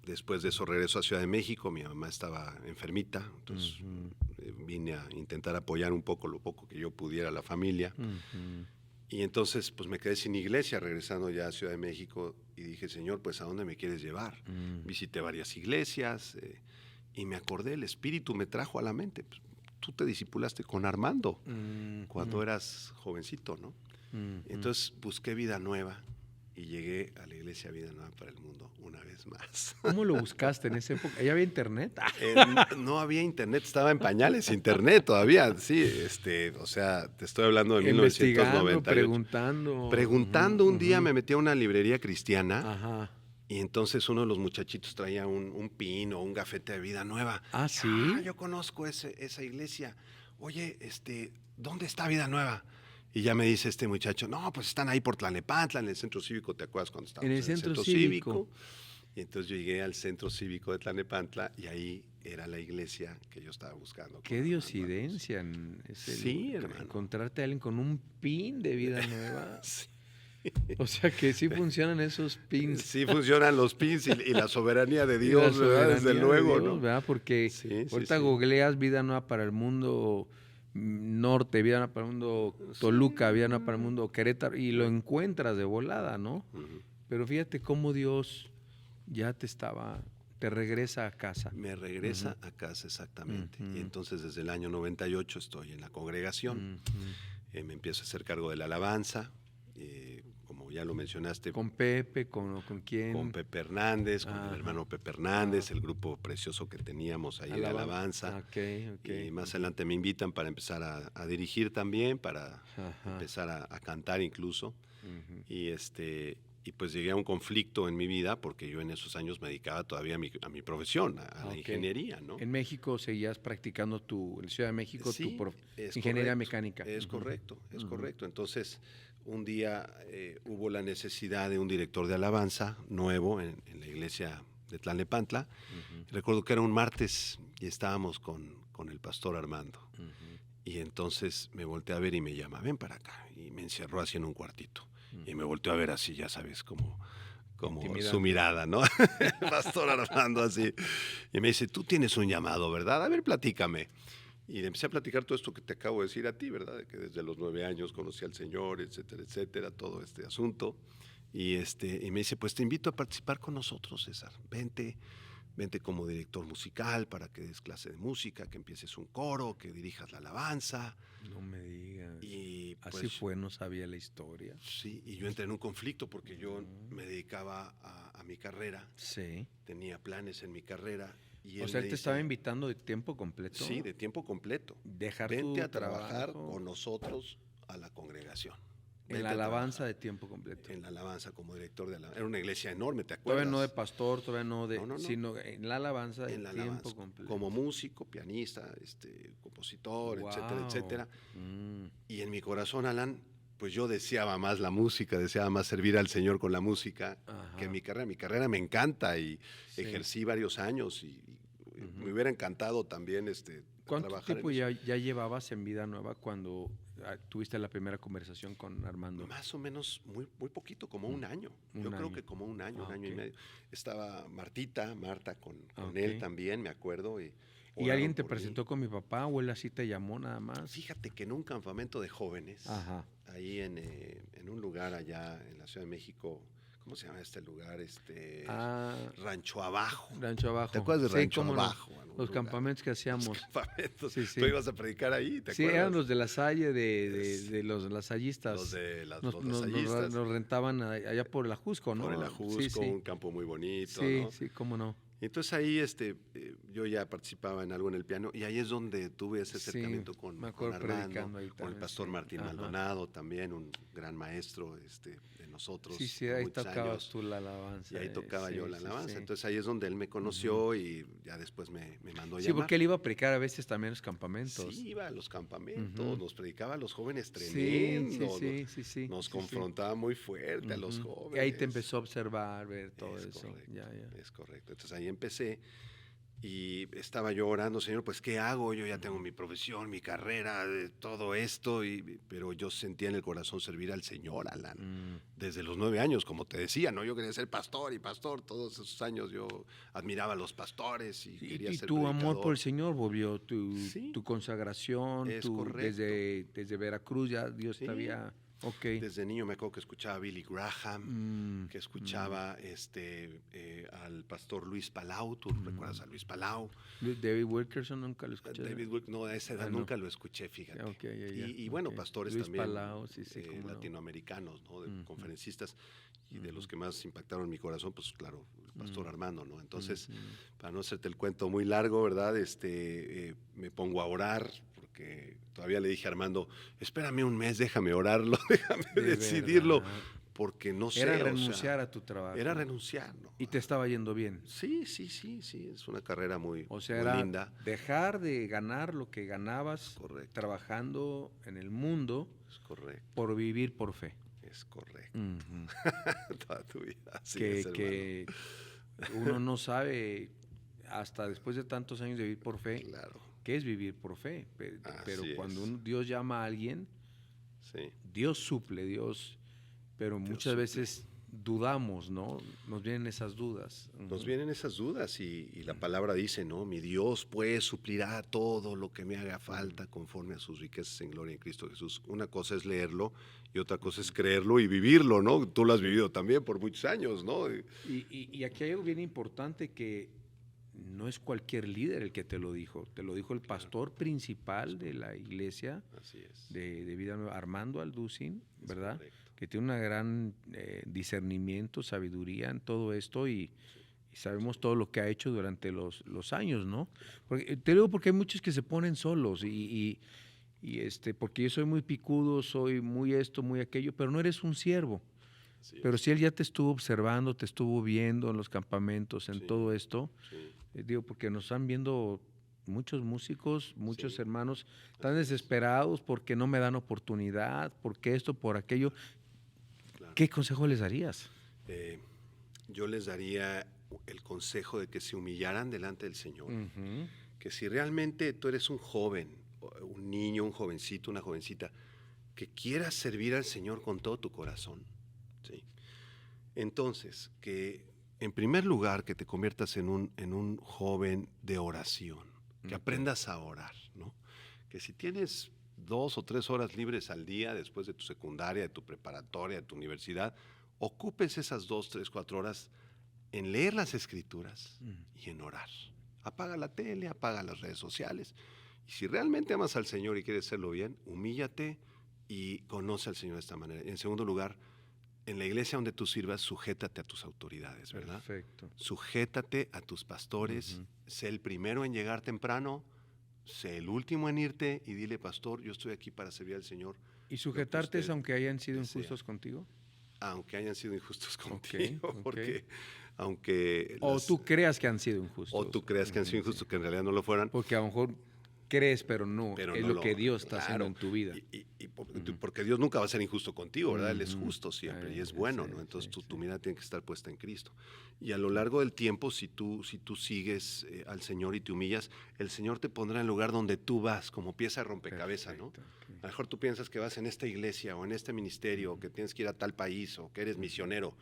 después de eso regreso a Ciudad de México. Mi mamá estaba enfermita, entonces vine a intentar apoyar un poco, lo poco que yo pudiera a la familia. Y entonces pues me quedé sin iglesia regresando ya a Ciudad de México y dije, Señor, pues ¿a dónde me quieres llevar? Visité varias iglesias y me acordé, el Espíritu me trajo a la mente. Pues, tú te discipulaste con Armando cuando eras jovencito, ¿no? Entonces busqué vida nueva y llegué a la iglesia Vida Nueva para el Mundo una vez más. ¿Cómo lo buscaste en esa época? ¿Ya había internet? No había internet, estaba en pañales internet todavía, sí, o sea, te estoy hablando de Investigando, 1998. preguntando. Un día me metí a una librería cristiana Ajá. y entonces uno de los muchachitos traía un pin o un gafete de Vida Nueva. Ah, ¿sí? Ah, yo conozco esa iglesia. Oye, ¿dónde está Vida Nueva? Y ya me dice este muchacho, no, pues están ahí por Tlalnepantla, en el centro cívico, ¿te acuerdas cuando estábamos En el centro cívico. Y entonces yo llegué al centro cívico de Tlalnepantla y ahí era la iglesia que yo estaba buscando. Qué diosidencia Sí, hermano. encontrarte a alguien con un pin de vida nueva. Sí. O sea que sí funcionan esos pins. Sí funcionan los pins y la soberanía de Y la Dios, ¿verdad? soberanía Desde de luego, Dios, ¿no? ¿verdad? Porque Sí, sí, ahorita sí. googleas Vida Nueva para el Mundo Norte, Vida Nueva para el Mundo Toluca, Vida Nueva para el Mundo Querétaro, y lo encuentras de volada, ¿no? Ujú. Pero fíjate cómo Dios ya te regresa a casa. Me regresa a casa, exactamente. Ujú. Y entonces desde el año 98 estoy en la congregación. Me empiezo a hacer cargo de la alabanza. Como ya lo mencionaste, ¿Con Pepe? ¿Con quién? con Pepe Hernández, con el Ajá. hermano Pepe Hernández, el grupo precioso que teníamos ahí de alabanza. Ok. Y más adelante me invitan para empezar a dirigir también, para Ajá. empezar a cantar incluso. Ujú. Y pues llegué a un conflicto en mi vida porque yo en esos años me dedicaba todavía a mi profesión, a la Ok. ingeniería, ¿no? En México seguías practicando en Ciudad de México Sí, es ingeniería correcto, mecánica. Es Ujú. correcto, es correcto. Entonces, un día hubo la necesidad de un director de alabanza nuevo en la iglesia de Tlalnepantla. Recuerdo que era un martes y estábamos con el pastor Armando. Y entonces me volteé a ver y me llama, ven para acá. Y me encerró así en un cuartito. Y me volteó a ver así, ya sabes, como Intimidante. su mirada, ¿no? El pastor Armando así. Y me dice, tú tienes un llamado, ¿verdad? A ver, platícame. Y le empecé a platicar todo esto que te acabo de decir a ti, ¿verdad? De que desde los 9 años conocí al Señor, etcétera, etcétera, todo este asunto. Y me dice, pues te invito a participar con nosotros, César. Vente como director musical para que des clase de música, que empieces un coro, que dirijas la alabanza. No me digas. Y Así pues, fue, no sabía la historia. sí, y yo entré en un conflicto porque yo me dedicaba a mi carrera, Sí. tenía planes en mi carrera. Y O él sea, me él te dice, estaba invitando de tiempo completo. sí, de tiempo completo. Dejar Vente tu a trabajar trabajo con nosotros a la congregación. en Vente la a alabanza trabajar de tiempo completo. en la alabanza como director de alabanza. Era una iglesia enorme, ¿te acuerdas? Todavía no de pastor, todavía no de, No. sino en la alabanza de En la tiempo alabanza, completo. como músico, pianista, compositor, etcétera, Guau. etcétera. Mm. Y en mi corazón, Alan, pues yo deseaba más la música, deseaba más servir al Señor con la música Ajá. que mi carrera. Mi carrera me encanta y Sí. ejercí varios años y me hubiera encantado también ¿Cuánto trabajar tiempo en eso. ya llevabas en Vida Nueva cuando tuviste la primera conversación con Armando? Más o menos muy poquito, como un año. Yo creo que como un año y medio. Estaba Marta con él también, me acuerdo. ¿Y alguien te presentó con mi papá o él así te llamó nada más? Fíjate que en un campamento de jóvenes, ahí en un lugar allá en la Ciudad de México, ¿cómo se llama este lugar? Rancho Abajo. Rancho Abajo. ¿Te acuerdas de Rancho Abajo? No. Los campamentos que hacíamos. Los campamentos. Sí. Tú ibas a predicar ahí, ¿te acuerdas? Sí, eran los de la Salle, de los lasallistas. Los de los lasallistas. Nos rentaban allá por el Ajusco, ¿no? Por el Ajusco, un campo muy bonito, sí, ¿no? Sí, cómo no. Entonces ahí yo ya participaba en algo en el piano y ahí es donde tuve ese acercamiento con Armando, con el pastor Martín Maldonado, también un gran maestro de nosotros. Sí, ahí tocabas tú la alabanza. Y ahí tocaba yo la alabanza. Entonces ahí es donde él me conoció y ya después me mandó a llamar. Sí, porque él iba a predicar a veces también en los campamentos. Sí, iba a los campamentos, nos predicaba a los jóvenes tremendo. Sí. Nos confrontaba muy fuerte a los jóvenes. Y ahí te empezó a observar, ver todo eso. Correcto, es correcto. Entonces ahí empecé y estaba yo orando, Señor, pues ¿qué hago? Yo ya tengo mi profesión, mi carrera, todo esto, pero yo sentía en el corazón servir al Señor, Alan, desde los 9 años, como te decía, ¿no? Yo quería ser pastor, todos esos años yo admiraba a los pastores y quería ser tu predicador. amor por el Señor volvió, tu consagración, desde Veracruz ya Dios te había... Okay. Desde niño me acuerdo que escuchaba a Billy Graham, que escuchaba al pastor Luis Palau. ¿Tú recuerdas a Luis Palau? David Wilkerson nunca lo escuché. No, a esa edad nunca lo escuché, fíjate. Y bueno, pastores Luis también Palau, latinoamericanos, ¿no? Conferencistas, y de los que más impactaron mi corazón, pues claro, el pastor Armando, ¿no? Entonces, para no hacerte el cuento muy largo, ¿verdad? Me pongo a orar, porque todavía le dije a Armando, espérame un mes, déjame orarlo, déjame decidirlo, porque no sé. Era renunciar a tu trabajo. Era renunciar, ¿no? ¿Y te estaba yendo bien? Sí, es una carrera muy, o sea, muy era linda. Dejar de ganar lo que ganabas trabajando en el mundo por vivir por fe. Es correcto. Toda tu vida. Así que uno no sabe, hasta después de tantos años de vivir por fe, qué es vivir por fe. Pero cuando Dios llama a alguien, Dios suple, pero muchas veces dudamos, ¿no? Nos vienen esas dudas. Nos vienen esas dudas y la palabra dice, ¿no? Mi Dios pues suplirá todo lo que me haga falta conforme a sus riquezas en gloria en Cristo Jesús. Una cosa es leerlo y otra cosa es creerlo y vivirlo, ¿no? Tú lo has vivido también por muchos años, ¿no? Y aquí hay algo bien importante, que no es cualquier líder el que te lo dijo el pastor principal de la iglesia de Vida Nueva, Armando Alducin, ¿verdad? Que tiene una gran discernimiento, sabiduría en todo esto y sabemos todo lo que ha hecho durante los años, ¿no? Porque, te digo porque hay muchos que se ponen solos porque yo soy muy picudo, soy muy esto, muy aquello, pero no eres un siervo. Pero si él ya te estuvo observando, te estuvo viendo en los campamentos, en todo esto, porque nos están viendo muchos músicos, muchos hermanos tan desesperados porque no me dan oportunidad, porque esto, por aquello. ¿Qué consejo les darías? Yo les daría el consejo de que se humillaran delante del Señor, que si realmente tú eres un joven, un niño, un jovencito, una jovencita, que quieras servir al Señor con todo tu corazón, ¿sí? Entonces, que en primer lugar que te conviertas en un joven de oración, que aprendas a orar, ¿no? Que si tienes 2 o 3 horas libres al día después de tu secundaria, de tu preparatoria, de tu universidad, ocupes esas 2, 3, 4 horas en leer las Escrituras y en orar. Apaga la tele, apaga las redes sociales. Y si realmente amas al Señor y quieres hacerlo bien, humíllate y conoce al Señor de esta manera. En segundo lugar, en la iglesia donde tú sirvas, sujétate a tus autoridades, ¿verdad? Perfecto. Sujétate a tus pastores, sé el primero en llegar temprano, sé el último en irte y dile, pastor, yo estoy aquí para servir al Señor. ¿Y sujetarte es aunque hayan sido injustos contigo? Aunque hayan sido injustos contigo, porque aunque... O tú creas que han sido injustos. O tú creas que han sido injustos, que en realidad no lo fueran. Porque a lo mejor crees, pero no, pero es no lo que Dios está haciendo claro, en tu vida. porque Dios nunca va a ser injusto contigo, ¿verdad? Él es justo siempre y es bueno, Sí, ¿no? Entonces sí, tu sí. mirada tiene que estar puesta en Cristo. Y a lo largo del tiempo, si tú sigues al Señor y te humillas, el Señor te pondrá en el lugar donde tú vas, como pieza de rompecabezas, ¿no? Perfecto, ok. A lo mejor tú piensas que vas en esta iglesia o en este ministerio, o que tienes que ir a tal país o que eres misionero,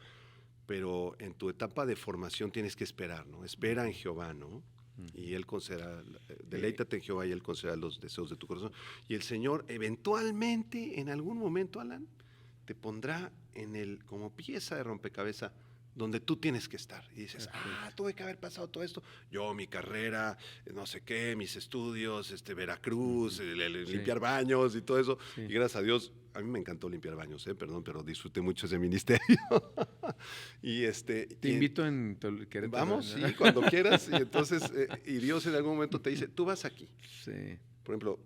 pero en tu etapa de formación tienes que esperar, ¿no? Espera en Jehová, ¿no? Y Él concederá, deleítate en Jehová y Él concederá los deseos de tu corazón. Y el Señor eventualmente, en algún momento, Alan, te pondrá como pieza de rompecabezas donde tú tienes que estar. Y dices, tuve que haber pasado todo esto. Yo, mi carrera, no sé qué, mis estudios, Veracruz, Sí. limpiar baños y todo eso. Sí. Y gracias a Dios, a mí me encantó limpiar baños, perdón, pero disfruté mucho ese ministerio. y Te invito en Querétaro. Vamos, sí, cuando quieras. Y entonces, y Dios en algún momento te dice, tú vas aquí. Sí. Por ejemplo,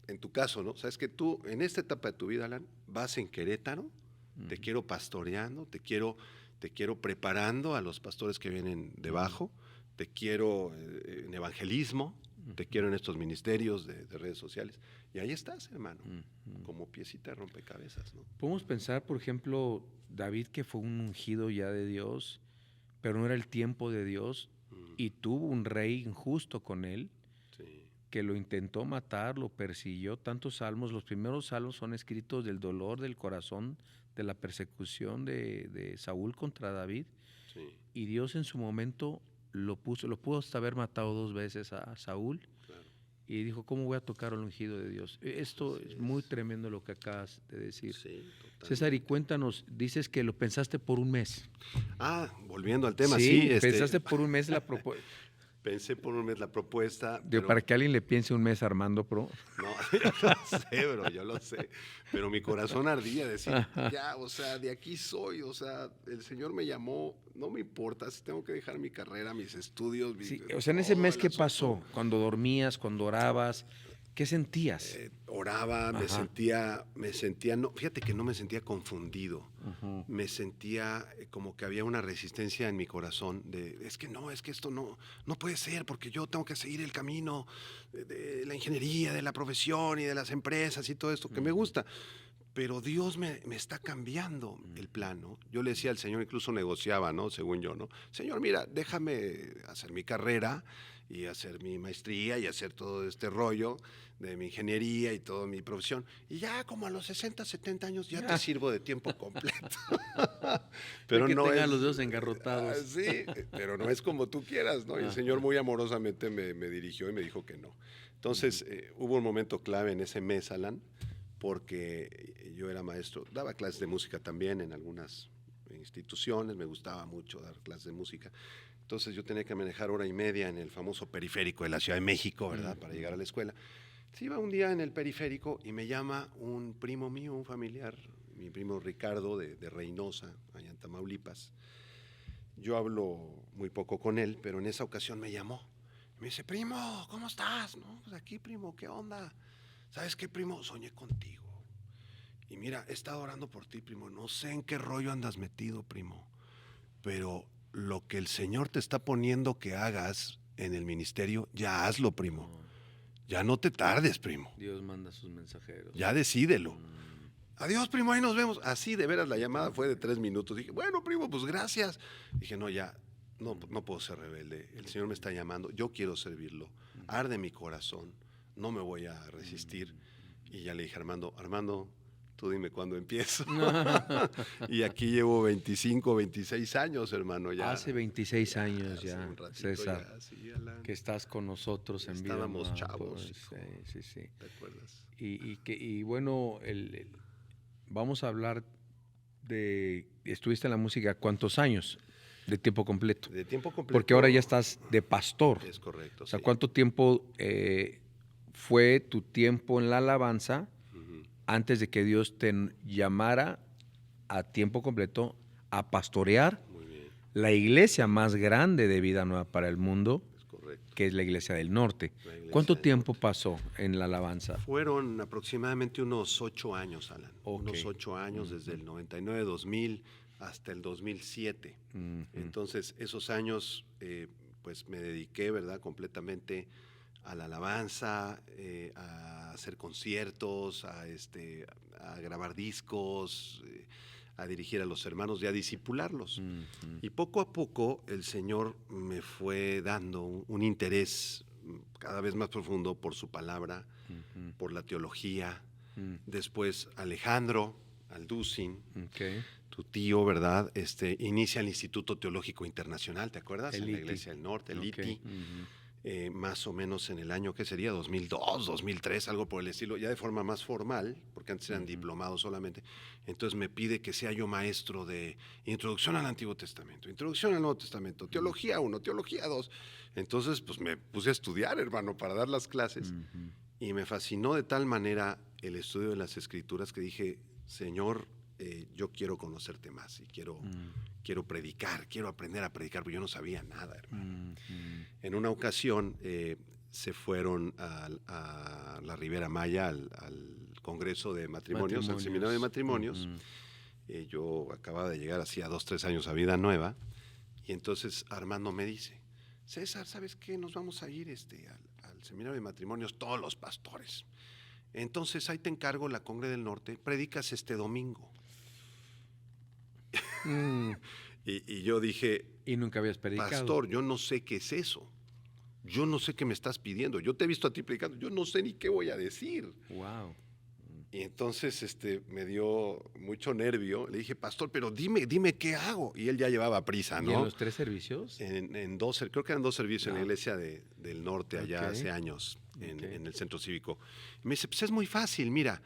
en tu caso, ¿no? Sabes que tú, en esta etapa de tu vida, Alan, vas en Querétaro, te quiero pastoreando, te quiero preparando a los pastores que vienen debajo, te quiero en evangelismo, te quiero en estos ministerios de redes sociales. Y ahí estás, hermano, como piecita de rompecabezas, ¿no? Podemos pensar, por ejemplo, David, que fue un ungido ya de Dios, pero no era el tiempo de Dios, y tuvo un rey injusto con él, Sí. que lo intentó matar, lo persiguió. Tantos salmos, los primeros salmos son escritos del dolor del corazón, de la persecución de Saúl contra David, Sí, y Dios en su momento lo pudo hasta haber matado 2 veces a Saúl, claro. y dijo, ¿cómo voy a tocar al ungido de Dios? Esto Así es muy es. tremendo lo que acabas de decir. Sí, totalmente. César, y cuéntanos, dices que lo pensaste por un mes. Volviendo al tema, Sí, sí, pensaste por un mes la propuesta. pensé por un mes la propuesta, pero Para que alguien le piense un mes Armando Pro. no, yo lo sé, bro, yo lo sé, pero mi corazón ardía decir, ya, o sea, de aquí soy, o sea, el Señor me llamó, no me importa si tengo que dejar mi carrera, mis estudios, Sí, o sea, en ese todo mes, el ¿qué asunto. pasó? Cuando dormías, cuando orabas, ¿qué sentías? Oraba, me Ajá. sentía, no, fíjate que no me sentía confundido, me sentía como que había una resistencia en mi corazón es que esto no puede ser, porque yo tengo que seguir el camino de la ingeniería, de la profesión y de las empresas y todo esto, que me gusta. Pero Dios me está cambiando el plan, ¿no? Yo le decía al Señor, incluso negociaba, ¿no? Según yo, ¿no? Señor, mira, déjame hacer mi carrera y hacer mi maestría y hacer todo este rollo de mi ingeniería y toda mi profesión. Y ya como a los 60, 70 años ya te sirvo de tiempo completo. Pero que no tenga es... los dedos engarrotados. Sí, pero no es como tú quieras, ¿no? Y el Señor muy amorosamente me dirigió y me dijo que no. Entonces, hubo un momento clave en ese mes, Alan, porque yo era maestro, daba clases de música también en algunas instituciones, me gustaba mucho dar clases de música. Entonces yo tenía que manejar 1 hora y media en el famoso periférico de la Ciudad de México, ¿verdad? Para llegar a la escuela. Se iba un día en el periférico y me llama un primo mío, un familiar, mi primo Ricardo de Reynosa, allá en Tamaulipas. Yo hablo muy poco con él, pero en esa ocasión me llamó. Me dice, primo, ¿cómo estás? No, pues aquí, primo, ¿qué onda? ¿Sabes qué, primo? Soñé contigo. Y mira, he estado orando por ti, primo. No sé en qué rollo andas metido, primo. Pero lo que el Señor te está poniendo que hagas en el ministerio, ya hazlo, primo. Ya no te tardes, primo. Dios manda a sus mensajeros. Ya decídelo. Adiós, primo, ahí nos vemos. Así, de veras, la llamada fue de 3 minutos. Dije, bueno, primo, pues gracias. Dije, no, ya, no puedo ser rebelde. El Señor me está llamando, yo quiero servirlo. Arde mi corazón, no me voy a resistir. Y ya le dije a Armando, tú dime cuándo empiezo. Y aquí llevo 25, 26 años, hermano. Ya. Hace 26 años ya, Hace un ratito César, ya, sí, Alan. que estás con nosotros en vida. Estábamos ¿no? chavos, Pues, sí. ¿te acuerdas? Y bueno, vamos a hablar de... Estuviste en la música, ¿cuántos años? De tiempo completo. De tiempo completo. Porque ahora ya estás de pastor. Es correcto. O sea, sí. ¿cuánto tiempo fue tu tiempo en la alabanza antes de que Dios te llamara a tiempo completo a pastorear Muy bien, la iglesia más grande de Vida Nueva para el mundo, es correcto. que es la Iglesia del Norte? La Iglesia ¿Cuánto del tiempo pasó en la alabanza? Fueron aproximadamente unos 8 años, Alan. Ok. Unos 8 años, desde el 99, 2000 hasta el 2007. Entonces, esos años, pues me dediqué, ¿verdad?, completamente a la alabanza, a hacer conciertos, a grabar discos, a dirigir a los hermanos y a discipularlos. Y poco a poco el Señor me fue dando un interés cada vez más profundo por su palabra, por la teología. Después Alejandro Alducin, tu tío, ¿verdad? Inicia el Instituto Teológico Internacional, ¿te acuerdas? En la Iglesia del Norte, el ITI. Más o menos en el año, ¿qué sería? 2002, 2003, algo por el estilo, ya de forma más formal, porque antes eran diplomados solamente. Entonces me pide que sea yo maestro de Introducción al Antiguo Testamento, Introducción al Nuevo Testamento, Teología 1, Teología 2. Entonces, pues me puse a estudiar, hermano, para dar las clases. Y me fascinó de tal manera el estudio de las Escrituras que dije, Señor, yo quiero conocerte más y quiero predicar, quiero aprender a predicar, porque yo no sabía nada, hermano. En una ocasión se fueron a la Riviera Maya, al Congreso de Matrimonios, al Seminario de Matrimonios. Yo acababa de llegar hacía 2, 3 años a Vida Nueva, y entonces Armando me dice, César, ¿sabes qué? Nos vamos a ir al Seminario de Matrimonios todos los pastores. Entonces ahí te encargo la Congre del Norte, predicas este domingo. Y yo dije, ¿y nunca habías predicado? Pastor, yo no sé qué es eso. Yo no sé qué me estás pidiendo. Yo te he visto a ti predicando. Yo no sé ni qué voy a decir. Wow. Y entonces me dio mucho nervio. Le dije, pastor, pero dime qué hago. Y él ya llevaba prisa, ¿no? ¿Y en los 3 servicios? En 2, creo que eran 2 servicios en la Iglesia del Norte, allá hace años, en el Centro Cívico. Y me dice, pues es muy fácil, mira,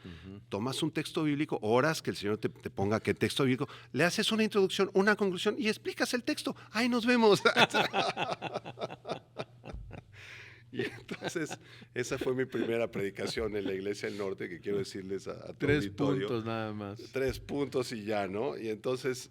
tomas un texto bíblico, oras que el Señor te ponga qué texto bíblico, le haces una introducción, una conclusión y explicas el texto. ¡Ahí nos vemos! Y entonces, esa fue mi primera predicación en la Iglesia del Norte, que quiero decirles a tu 3 auditorio. puntos nada más. 3 puntos y ya, ¿no? Y entonces,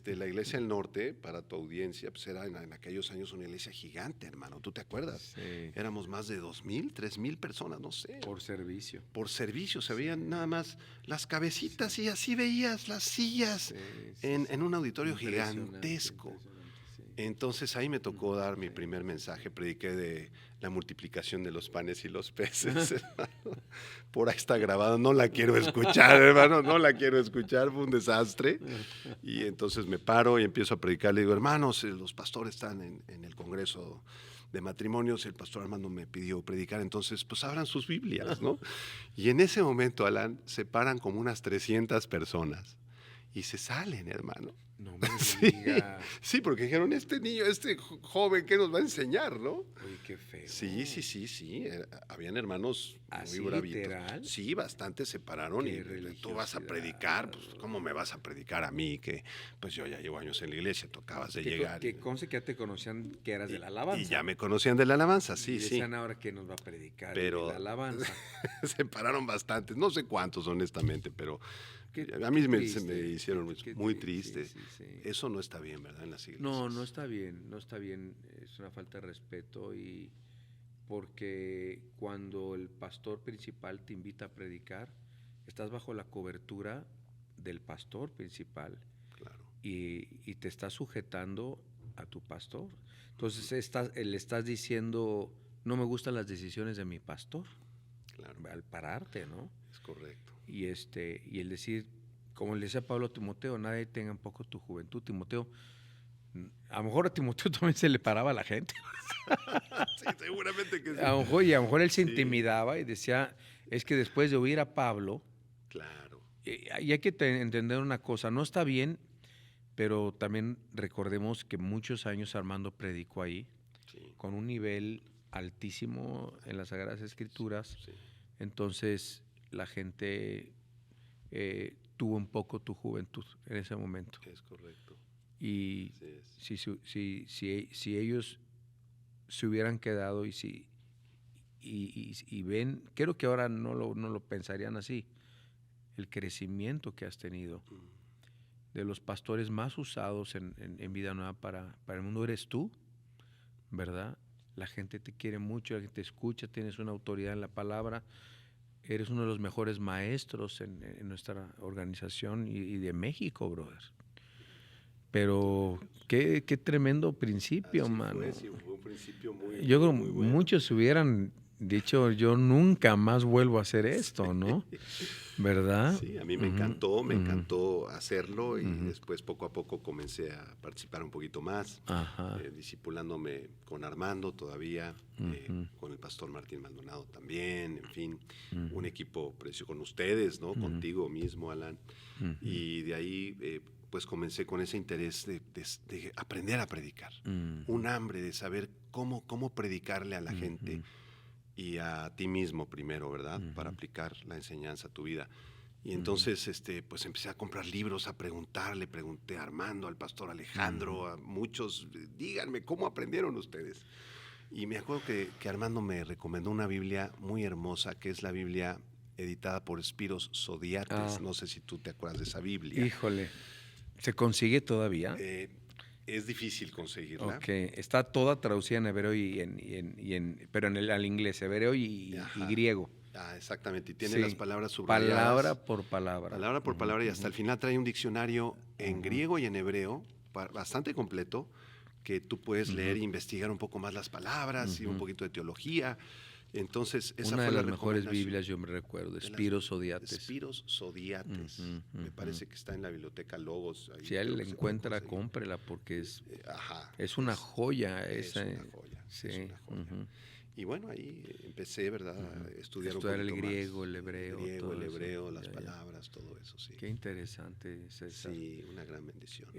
la Iglesia del Norte, para tu audiencia, pues era en aquellos años una iglesia gigante, hermano, ¿tú te acuerdas? Sí. Éramos más de 2,000, 3,000 personas, no sé. Por servicio. Por servicio, se veían nada más las cabecitas y así veías las sillas en un auditorio gigantesco. Entonces ahí me tocó dar mi primer mensaje, prediqué de la multiplicación de los panes y los peces. Por ahí está grabado, no la quiero escuchar, hermano, no la quiero escuchar, fue un desastre. Y entonces me paro y empiezo a predicar, le digo, hermanos, los pastores están en el Congreso de Matrimonios, el pastor Armando me pidió predicar, entonces pues abran sus Biblias, ¿no? Y en ese momento, Alan, se paran como unas 300 personas y se salen, hermano. No me digas. Sí, porque dijeron, este niño, este joven, ¿qué nos va a enseñar, no? Oye, qué feo. Sí. Habían hermanos ¿así muy bravitos. literal? Sí, bastante se pararon y tú vas a predicar, pues ¿cómo me vas a predicar a mí? Que pues yo ya llevo años en la iglesia, tú acabas de llegar. Que conste que ya te conocían que eras de la alabanza. Y ya me conocían de la alabanza, sí, y sí. decían ahora que nos va a predicar pero de la alabanza. se pararon bastantes, no sé cuántos honestamente, pero a mí me hicieron muy triste. Sí. Eso no está bien, ¿verdad? En las iglesias. No está bien, es una falta de respeto y porque cuando el pastor principal te invita a predicar, estás bajo la cobertura del pastor principal. Claro. Y te estás sujetando a tu pastor. Entonces le estás diciendo, no me gustan las decisiones de mi pastor. Claro. Al pararte, ¿no? Es correcto. Y el decir, como le decía Pablo a Timoteo, nadie tenga en poco tu juventud. Timoteo, a lo mejor a Timoteo también se le paraba a la gente. Sí, seguramente que sí. A lo mejor él se intimidaba y decía, es que después de oír a Pablo, claro. Y hay que entender una cosa, no está bien, pero también recordemos que muchos años Armando predicó ahí, con un nivel altísimo en las Sagradas Escrituras. Sí. Entonces la gente tuvo un poco tu juventud en ese momento. Es correcto. Y si ellos se hubieran quedado y ven, creo que ahora no lo pensarían así, el crecimiento que has tenido, de los pastores más usados en Vida Nueva para el mundo eres tú, ¿verdad? La gente te quiere mucho, la gente te escucha, tienes una autoridad en la palabra, eres uno de los mejores maestros en nuestra organización y de México, brother. Pero qué tremendo principio, así mano. Fue un principio muy, yo creo muy bueno. Muchos hubieran Dicho, yo nunca más vuelvo a hacer esto, ¿no? ¿Verdad? Sí, a mí me encantó hacerlo y después poco a poco comencé a participar un poquito más, Ajá. discipulándome con Armando todavía, con el pastor Martín Maldonado también, en fin, un equipo precioso con ustedes, ¿no? Contigo mismo, Alan. Y de ahí pues comencé con ese interés de aprender a predicar, un hambre de saber cómo predicarle a la gente y a ti mismo primero, ¿verdad? Para aplicar la enseñanza a tu vida. Y entonces, pues empecé a comprar libros, a preguntarle, pregunté a Armando, al pastor Alejandro, a muchos, díganme, ¿cómo aprendieron ustedes? Y me acuerdo que Armando me recomendó una Biblia muy hermosa, que es la Biblia editada por Spiros Zodiates. No sé si tú te acuerdas de esa Biblia. Híjole, ¿se consigue todavía? Es difícil conseguirla. Ok, está toda traducida en hebreo pero al inglés, hebreo y griego. Exactamente, y tiene las palabras subrayadas. Palabra por palabra. Palabra por palabra, y hasta el final trae un diccionario en griego y en hebreo, bastante completo, que tú puedes leer e investigar un poco más las palabras y un poquito de teología. Entonces, esa una fue de la las mejores recomendación. Biblias, yo me recuerdo, de Spiros Zodiates. Spiros Zodiates. Me parece que está en la biblioteca Logos. Ahí si él la encuentra, cómprela, porque es una joya. Es una joya. Sí. Es una joya. Y bueno, ahí empecé, ¿verdad? A estudiar un poquito el griego, más. el hebreo. El hebreo, las palabras, todo eso, sí. Qué interesante, César. Sí, una gran bendición.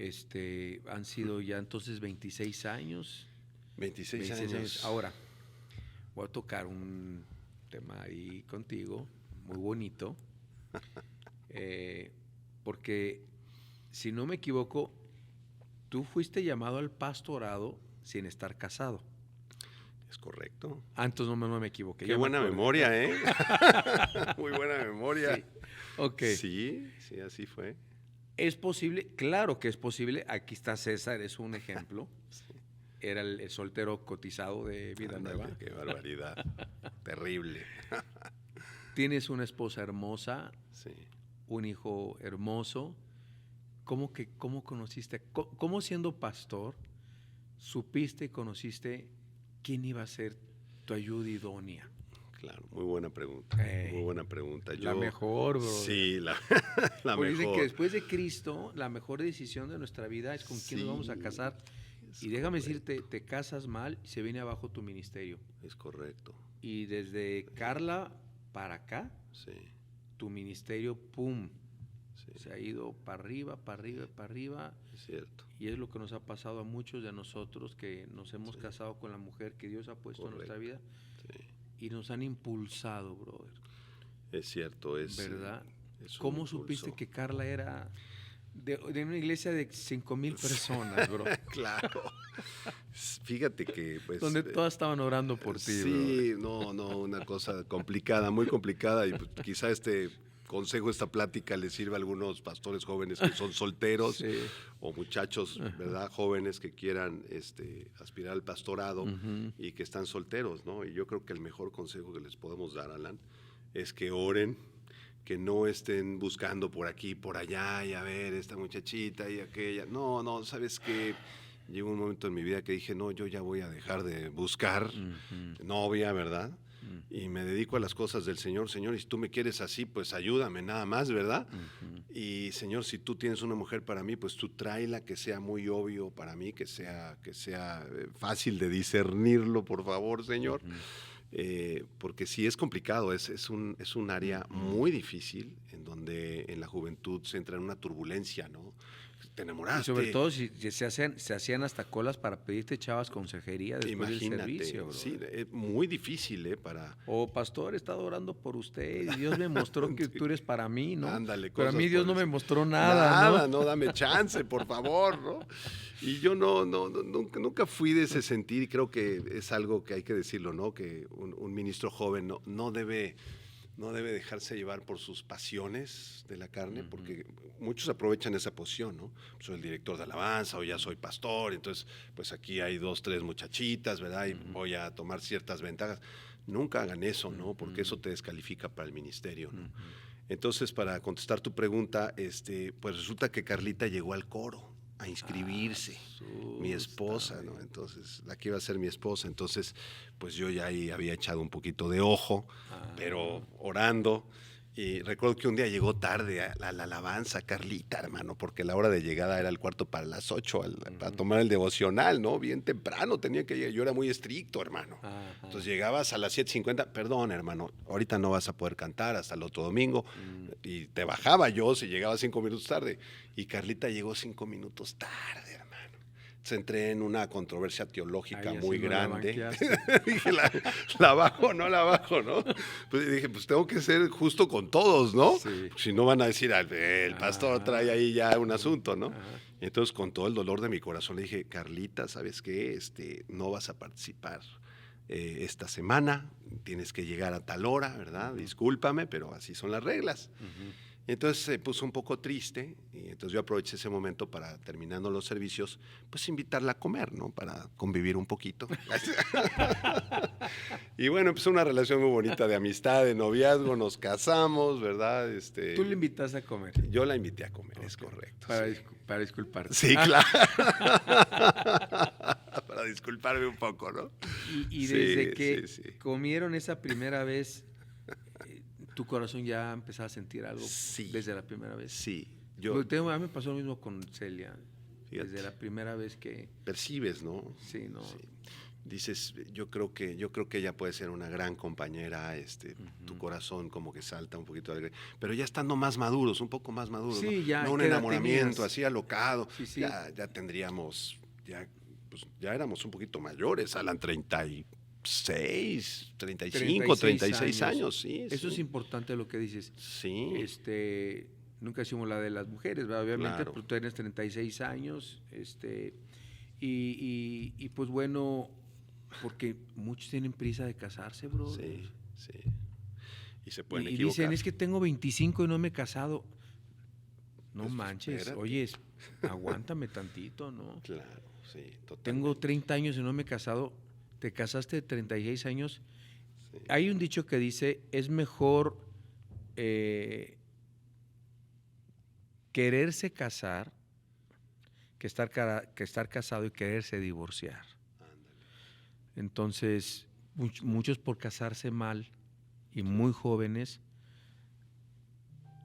Han sido ya entonces 26 años. 26 años. Ahora, voy a tocar un tema ahí contigo, muy bonito, porque si no me equivoco, tú fuiste llamado al pastorado sin estar casado. Es correcto. Entonces no me equivoqué. Qué buena memoria, ¿eh? Muy buena memoria. Sí. Okay. Sí, así fue. ¿Es posible? Claro que es posible. Aquí está César, es un ejemplo. Sí. Era el soltero cotizado de Vida Nueva. Qué barbaridad. Terrible. Tienes una esposa hermosa, sí. Un hijo hermoso. ¿Cómo conociste? ¿Cómo siendo pastor supiste y conociste quién iba a ser tu ayuda idónea? Claro, muy buena pregunta. Muy buena pregunta. La mejor, bro. Sí, la mejor. Dicen que después de Cristo, la mejor decisión de nuestra vida es con quién nos vamos a casar. Y déjame decirte, te casas mal y se viene abajo tu ministerio. Es correcto. Y desde Carla para acá, tu ministerio, ¡pum!, se ha ido para arriba. Es cierto. Y es lo que nos ha pasado a muchos de nosotros que nos hemos casado con la mujer que Dios ha puesto en nuestra vida. Y nos han impulsado, brother. Es cierto, ¿verdad? ¿Cómo supiste que Carla era de una iglesia de 5,000 personas, bro? Claro. Fíjate que pues donde todas estaban orando por ti, sí, bro. No, una cosa complicada, muy complicada, y pues, quizá consejo, esta plática le sirve a algunos pastores jóvenes que son solteros o muchachos, ¿verdad? Jóvenes que quieran aspirar al pastorado y que están solteros, ¿no? Y yo creo que el mejor consejo que les podemos dar, Alan, es que oren, que no estén buscando por aquí, por allá, y a ver, esta muchachita y aquella. No, ¿sabes qué? Llegó un momento en mi vida que dije, no, yo ya voy a dejar de buscar novia, ¿verdad? Y me dedico a las cosas del Señor. Señor, y si tú me quieres así, pues ayúdame nada más, ¿verdad? Y Señor, si tú tienes una mujer para mí, pues tú tráela, que sea muy obvio para mí, que sea fácil de discernirlo, por favor, Señor. Porque sí es complicado, es un área muy difícil, en donde en la juventud se entra en una turbulencia, ¿no? Te enamoraste. Y sobre todo si se hacían hasta colas para pedirte chavas consejería después del servicio, bro. Sí, es muy difícil, para... pastor, he estado orando por usted y Dios me mostró que tú eres para mí, ¿no? Ándale, pero a mí Dios no me mostró nada, ¿no? Dame chance, por favor, ¿no? Y yo nunca fui de ese sentir, y creo que es algo que hay que decirlo, ¿no? Que un ministro joven no debe dejarse llevar por sus pasiones de la carne, porque muchos aprovechan esa posición, ¿no? Soy el director de alabanza o ya soy pastor, entonces pues aquí hay 2, 3 muchachitas, ¿verdad? Y voy a tomar ciertas ventajas. Nunca hagan eso, ¿no? Porque eso te descalifica para el ministerio, ¿no? Entonces, para contestar tu pregunta, pues resulta que Carlita llegó al coro a inscribirse. mi esposa, ¿no? Entonces, la que iba a ser mi esposa. Entonces, pues yo ya ahí había echado un poquito de ojo, pero orando. Y recuerdo que un día llegó tarde a la alabanza Carlita, hermano, porque la hora de llegada era el cuarto para las 8, para tomar el devocional, ¿no? Bien temprano tenía que llegar. Yo era muy estricto, hermano. Entonces llegabas a las 7:50, perdón, hermano, ahorita no vas a poder cantar hasta el otro domingo. Y te bajaba yo si llegaba 5 minutos tarde. Y Carlita llegó 5 minutos tarde, hermano. Entonces entré en una controversia teológica muy grande. Dije, ¿la bajo o no la bajo, no? Pues dije, pues tengo que ser justo con todos, ¿no? Sí. Si no van a decir, el pastor trae ahí ya un asunto, ¿no? Y entonces con todo el dolor de mi corazón le dije, Carlita, ¿sabes qué? No vas a participar esta semana, tienes que llegar a tal hora, ¿verdad? Discúlpame, pero así son las reglas. Entonces se puso un poco triste y entonces yo aproveché ese momento para, terminando los servicios, pues invitarla a comer, ¿no? Para convivir un poquito. Y bueno, empezó una relación muy bonita de amistad, de noviazgo, nos casamos, ¿verdad? Tú le invitaste a comer. Yo la invité a comer, es correcto. Para disculparte. Sí, claro. Para disculparme un poco, ¿no? Y desde que comieron esa primera vez, ¿tu corazón ya empezaba a sentir algo desde la primera vez? Sí. A mí me pasó lo mismo con Celia. Fíjate. Desde la primera vez que... Percibes, ¿no? Sí, ¿no? Sí. Dices, yo creo que ella puede ser una gran compañera, tu corazón como que salta un poquito alegre, pero ya estando más maduros, un poco más maduros, sí, ¿no? Ya, no un enamoramiento así alocado, sí. Ya tendríamos, ya éramos un poquito mayores, Alan, 36, 35, 36 años, sí. Eso es importante lo que dices. Sí. Nunca decimos la de las mujeres, ¿verdad? Obviamente, Claro. pero tú tienes 36 años, y pues bueno, porque muchos tienen prisa de casarse, bro. Sí. Y se pueden equivocar. Y dicen, es que tengo 25 y no me he casado. No pues, manches, espérate. Oye, aguántame tantito, ¿no? Claro, sí, totalmente. Tengo 30 años y no me he casado. Te casaste de 36 años. Sí. Hay un dicho que dice, es mejor quererse casar que estar casado y quererse divorciar. Ándale. Entonces, muchos por casarse mal y muy jóvenes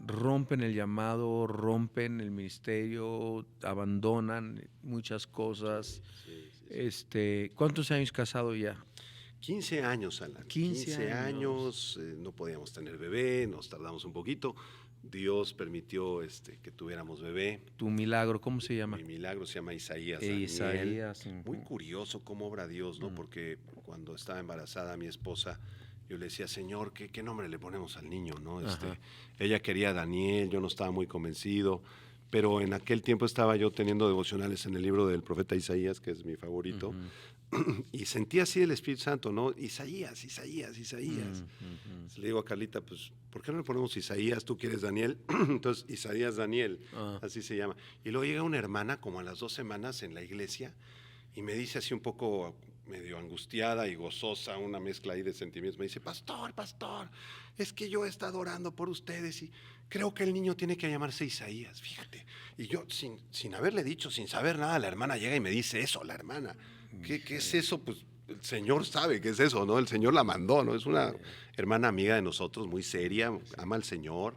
rompen el llamado, rompen el ministerio, abandonan muchas cosas. Sí. ¿Cuántos años casado ya? 15 años, Alan. 15 años, no podíamos tener bebé, nos tardamos un poquito. Dios permitió que tuviéramos bebé. Tu milagro, ¿cómo se llama? Mi milagro se llama Isaías. Isaías. Muy curioso cómo obra Dios, ¿no? Porque cuando estaba embarazada mi esposa, yo le decía, Señor, ¿qué nombre le ponemos al niño, no? Ella quería Daniel, yo no estaba muy convencido, pero en aquel tiempo estaba yo teniendo devocionales en el libro del profeta Isaías, que es mi favorito, y sentía así el Espíritu Santo, ¿no? Isaías. Le digo a Carlita, pues, ¿por qué no le ponemos Isaías? ¿Tú quieres Daniel? Entonces, Isaías Daniel, así se llama. Y luego llega una hermana como a las 2 semanas en la iglesia y me dice así un poco medio angustiada y gozosa, una mezcla ahí de sentimientos. Me dice, pastor, es que yo he estado orando por ustedes y creo que el niño tiene que llamarse Isaías, fíjate. Y yo, sin haberle dicho, sin saber nada, la hermana llega y me dice eso, la hermana. ¿Qué es eso? Pues el Señor sabe qué es eso, ¿no? El Señor la mandó, ¿no? Es una hermana amiga de nosotros, muy seria, ama al Señor.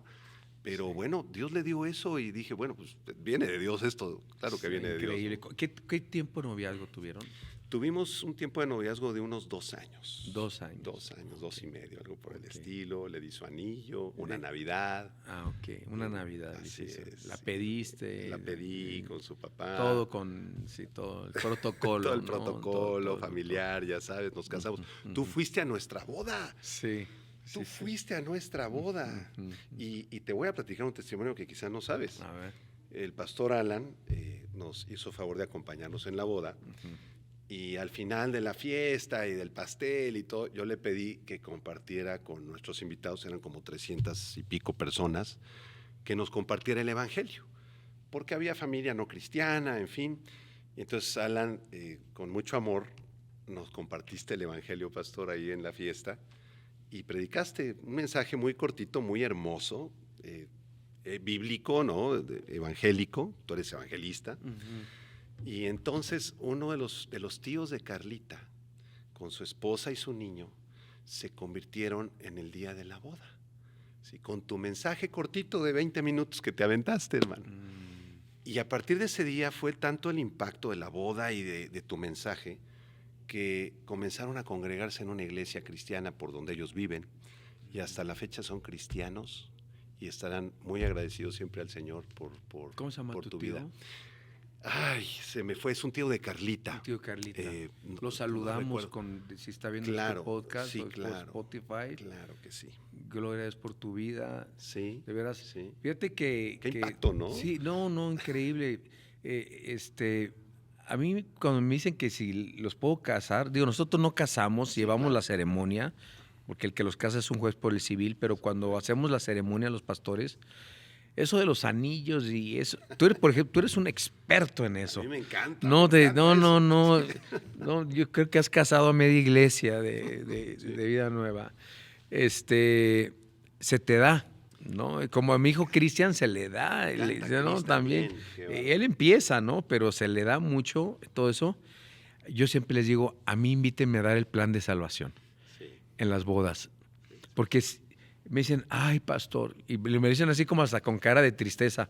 Pero bueno, Dios le dio eso y dije, bueno, pues viene de Dios esto, claro que viene de Dios. Increíble. ¿Qué tiempo de noviazgo tuvieron? Tuvimos un tiempo de noviazgo de unos 2 años. 2 años. 2 años, 2 y medio, algo por el estilo. Le di su anillo, una Navidad. Ok, una Navidad. Así es. La pediste. La pedí con su papá. Todo todo el protocolo. Todo el protocolo familiar, ya sabes, nos casamos. Tú fuiste a nuestra boda. Sí. Tú fuiste a nuestra boda. Y te voy a platicar un testimonio que quizás no sabes. A ver. El pastor Alan nos hizo favor de acompañarnos en la boda. Y al final de la fiesta y del pastel y todo, yo le pedí que compartiera con nuestros invitados, eran como 300 y pico personas, que nos compartiera el evangelio, porque había familia no cristiana, en fin. Y entonces, Alan, con mucho amor, nos compartiste el evangelio, pastor, ahí en la fiesta, y predicaste un mensaje muy cortito, muy hermoso, bíblico, ¿no? Evangélico, tú eres evangelista. Y entonces uno de los tíos de Carlita, con su esposa y su niño, se convirtieron en el día de la boda. Sí, con tu mensaje cortito de 20 minutos que te aventaste, hermano. Y a partir de ese día fue tanto el impacto de la boda y de tu mensaje que comenzaron a congregarse en una iglesia cristiana por donde ellos viven y hasta la fecha son cristianos y estarán muy agradecidos siempre al Señor por ¿Cómo se llama por tu tu tío? vida. Ay, se me fue, es un tío de Carlita. Un tío Carlita. No Lo saludamos recuerdo. si está viendo Claro, este podcast sí, o por claro. Spotify. Claro que sí. Gloria es por tu vida. Sí. De veras. Sí. Fíjate que... Qué impacto, ¿no? Sí, no, increíble. A mí cuando me dicen que si los puedo casar, digo, nosotros no casamos, Sí, llevamos claro. la ceremonia, porque el que los casa es un juez por el civil, pero cuando hacemos la ceremonia los pastores, eso de los anillos y eso, tú eres, por ejemplo, tú eres un experto en eso. A mí me encanta. No, me encanta eso. no, yo creo que has casado a media iglesia de vida nueva. Se te da, ¿no? Como a mi hijo Cristian se le da, Me encanta, ¿no? Cris, También. qué bárbaro. Él empieza, ¿no? Pero se le da mucho todo eso. Yo siempre les digo, a mí invítenme a dar el plan de salvación Sí. en las bodas, porque me dicen, ay, pastor, y me dicen así como hasta con cara de tristeza,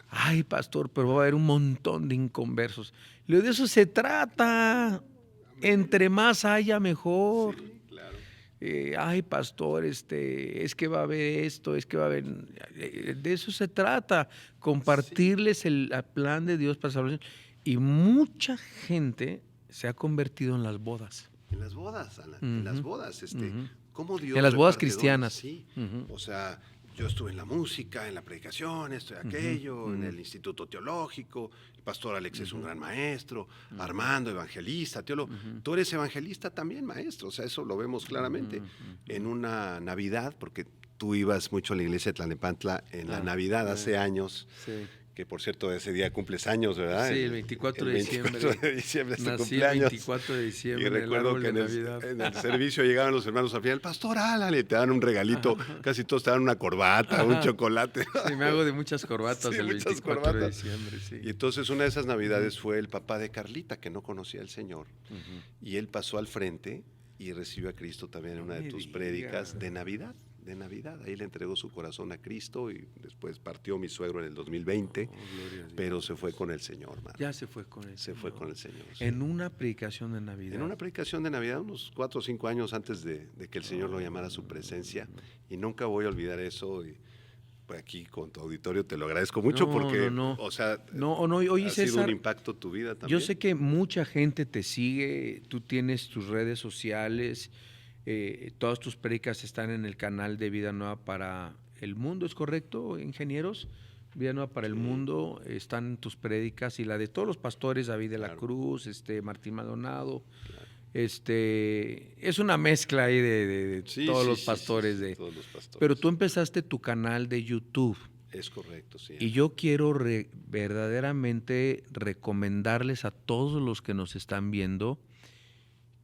ay, pastor, pero va a haber un montón de inconversos. Le digo, de eso se trata, entre más haya mejor. Sí, claro. Ay, pastor, es que va a haber esto, es que va a haber... de eso se trata, compartirles el plan de Dios para salvación. Y mucha gente se ha convertido en las bodas. En las bodas, Alan, en las bodas, Ujú. cómo Dios En las bodas reparte dones, cristianas. sí. Ujú. O sea, yo estuve en la música, en la predicación, esto y aquello, en el Instituto Teológico, el pastor Alex es un gran maestro, Armando, evangelista, teólogo. Tú eres evangelista también, maestro, o sea, eso lo vemos claramente. En una Navidad, porque tú ibas mucho a la iglesia de Tlalnepantla en la Navidad hace años, Sí. que por cierto ese día cumples años, ¿verdad? Sí, el 24 de diciembre. 24 de diciembre es tu Nací cumpleaños. el 24 de diciembre, Y en el recuerdo árbol que de Navidad. en el servicio llegaban los hermanos al final, pastor, álale, te dan un regalito, casi todos te dan una corbata, un chocolate. Sí, me hago de muchas corbatas Sí, el muchas 24 de corbatas. diciembre, sí. Y entonces una de esas Navidades fue el papá de Carlita, que no conocía al Señor, y él pasó al frente y recibió a Cristo también en una de me tus digas. prédicas de Navidad. Ahí le entregó su corazón a Cristo y después partió mi suegro en el 2020, Oh, gloria a Dios. pero se fue con el Señor, mano. Ya se fue con él. Se fue con el Señor. sí. En una predicación de Navidad. En una predicación de Navidad, unos 4 o 5 años antes de que el Señor lo llamara a su presencia, y nunca voy a olvidar eso. Y pues aquí con tu auditorio te lo agradezco mucho No, porque, no. o sea, No, oye, ha sido César, un impacto tu vida también. yo sé que mucha gente te sigue, tú tienes tus redes sociales, todas tus prédicas están en el canal de Vida Nueva para el Mundo, ¿es correcto, ingenieros? Vida Nueva para el Sí. Mundo, están tus prédicas y la de todos los pastores, David de la Claro. Cruz, Martín Maldonado. Claro. Es una mezcla ahí de Sí, todos sí, los sí, pastores. sí, todos los pastores. Pero tú empezaste tu canal de YouTube. Es correcto, sí. Y yo quiero verdaderamente recomendarles a todos los que nos están viendo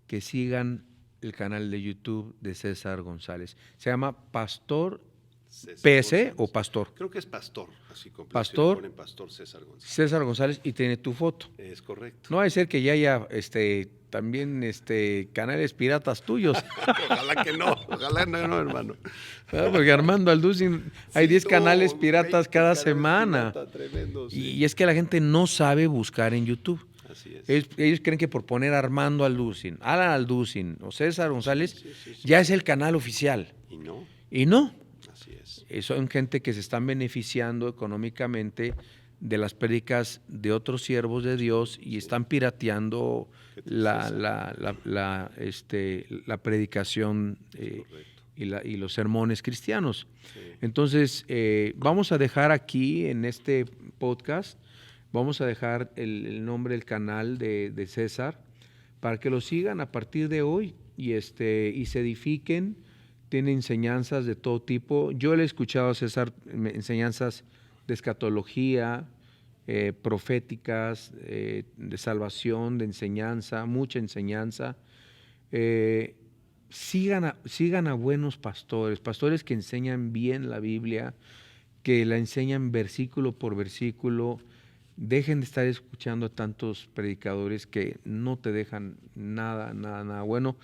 que sigan el canal de YouTube de César González. Se llama Pastor César PS González. o Pastor. Creo que es pastor, así completo. Pastor. Si le ponen pastor César González. César González y tiene tu foto. Es correcto. No va a ser que ya haya también canales piratas tuyos. Ojalá que no, hermano. Porque Armando Alducin, hay Sí, 10 no, canales piratas 20 cada canales semana. pirata, tremendo, sí. Y es que la gente no sabe buscar en YouTube. Así es. Ellos creen que por poner Armando Alducin, Alan Alducin o César González, Sí. ya es el canal oficial. Y no, Y no. así es. Son gente que se están beneficiando económicamente de las prédicas de otros siervos de Dios y están pirateando Qué la predicación Correcto. y los sermones cristianos. Sí. Entonces, vamos a dejar aquí en este podcast, vamos a dejar el nombre del canal de César para que lo sigan a partir de hoy y se edifiquen. Tiene enseñanzas de todo tipo. Yo le he escuchado a César enseñanzas de escatología, proféticas, de salvación, de enseñanza, mucha enseñanza. Sigan a buenos pastores que enseñan bien la Biblia, que la enseñan versículo por versículo. dejen de estar escuchando a tantos predicadores que no te dejan nada bueno.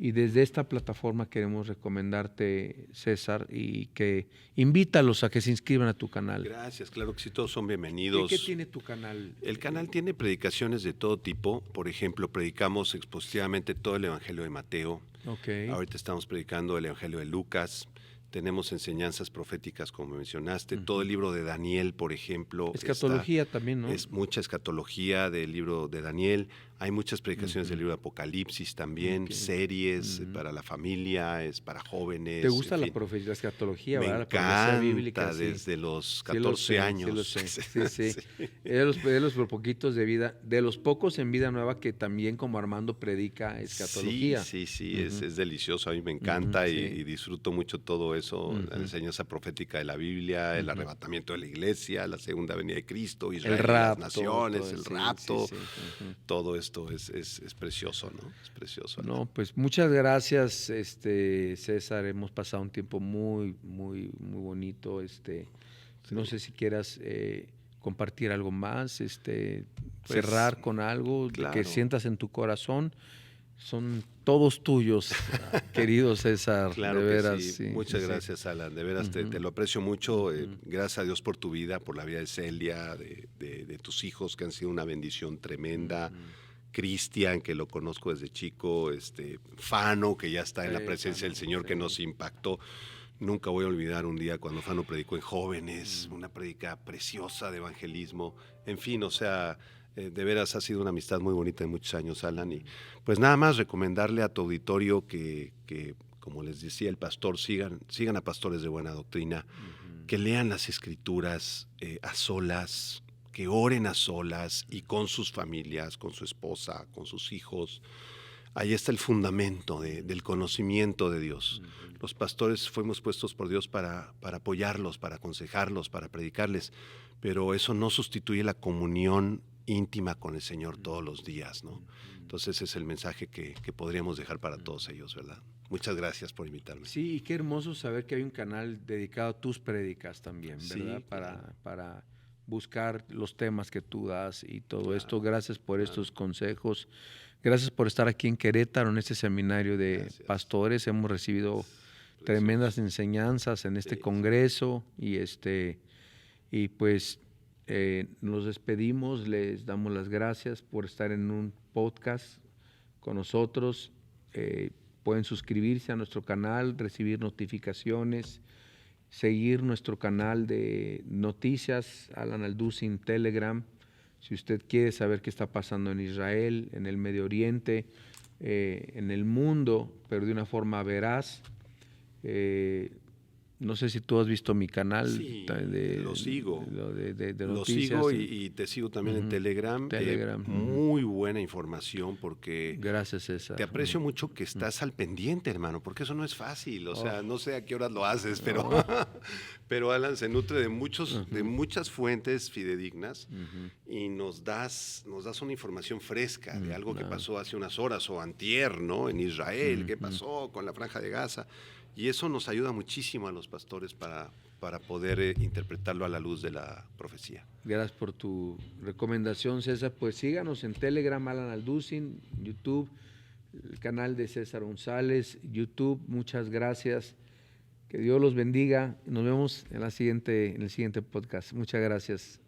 Y desde esta plataforma queremos recomendarte, César, y que invítalos a que se inscriban a tu canal. Gracias, claro que sí, todos son bienvenidos. ¿Qué tiene tu canal? El canal tiene predicaciones de todo tipo. Por ejemplo, predicamos expositivamente todo el Evangelio de Mateo. Okay. Ahorita estamos predicando el Evangelio de Lucas. Tenemos enseñanzas proféticas, como mencionaste. Todo el libro de Daniel, por ejemplo. Escatología también, ¿no? Es mucha escatología del libro de Daniel. Hay muchas predicaciones del libro de Apocalipsis también, series para la familia, es para jóvenes. ¿Te gusta la profecía, la escatología? Me ¿verdad? encanta, La bíblica, desde los 14 años. Sí, lo sé. Sí. Es de los poquitos de vida, de los pocos en Vida Nueva que también como Armando predica escatología. Sí, es delicioso, a mí me encanta y disfruto mucho todo eso, la enseñanza profética de la Biblia, el arrebatamiento de la iglesia, la segunda venida de Cristo, Israel, el rapto, las naciones, el rapto, sí. todo esto es precioso, ¿no? Es precioso. No, pues muchas gracias, César, hemos pasado un tiempo muy bonito, no sé si quieras compartir algo más, cerrar con algo que sientas en tu corazón. Son todos tuyos, querido César. Claro, de veras. Que sí. Muchas gracias, Alan. De veras te lo aprecio mucho. Gracias a Dios por tu vida, por la vida de Celia, de tus hijos, que han sido una bendición tremenda. Cristian, que lo conozco desde chico. Fano, que ya está en la presencia del Señor, que nos impactó. Nunca voy a olvidar un día cuando Fano predicó en Jóvenes, una prédica preciosa de evangelismo. En fin, o sea, de veras ha sido una amistad muy bonita de muchos años, Alan. Y pues nada más recomendarle a tu auditorio que como les decía el pastor, sigan a pastores de buena doctrina, que lean las Escrituras a solas, que oren a solas y con sus familias, con su esposa, con sus hijos. Ahí está el fundamento del conocimiento de Dios. Los pastores fuimos puestos por Dios para apoyarlos, para aconsejarlos, para predicarles, pero eso no sustituye la comunión íntima con el Señor todos los días, ¿no? Entonces ese es el mensaje que podríamos dejar para todos ellos, ¿verdad? Muchas gracias por invitarme. Sí, y qué hermoso saber que hay un canal dedicado a tus prédicas también, ¿verdad? Sí, claro. Para buscar los temas que tú das y todo esto. Gracias por estos consejos. Gracias por estar aquí en Querétaro, en este seminario de pastores. Hemos recibido tremendas enseñanzas en este congreso y pues nos despedimos, les damos las gracias por estar en un podcast con nosotros. Pueden suscribirse a nuestro canal, recibir notificaciones, seguir nuestro canal de noticias, Alan Alducin Telegram. Si usted quiere saber qué está pasando en Israel, en el Medio Oriente, en el mundo, pero de una forma veraz. No sé si tú has visto mi canal. Sí, lo sigo. De lo noticias. sigo y te sigo también en Telegram. Muy buena información porque... Gracias, César. Te aprecio mucho que estás al pendiente, hermano, porque eso no es fácil. O sea, no sé a qué horas lo haces, pero, pero Alan se nutre de muchas fuentes fidedignas y nos das una información fresca de algo que pasó hace unas horas o antier, ¿no? En Israel, qué pasó con la Franja de Gaza. Y eso nos ayuda muchísimo a los pastores para poder interpretarlo a la luz de la profecía. Gracias por tu recomendación, César. Pues síganos en Telegram, Alan Alducin, YouTube, el canal de César González, YouTube. Muchas gracias. Que Dios los bendiga. Nos vemos en el siguiente podcast. Muchas gracias.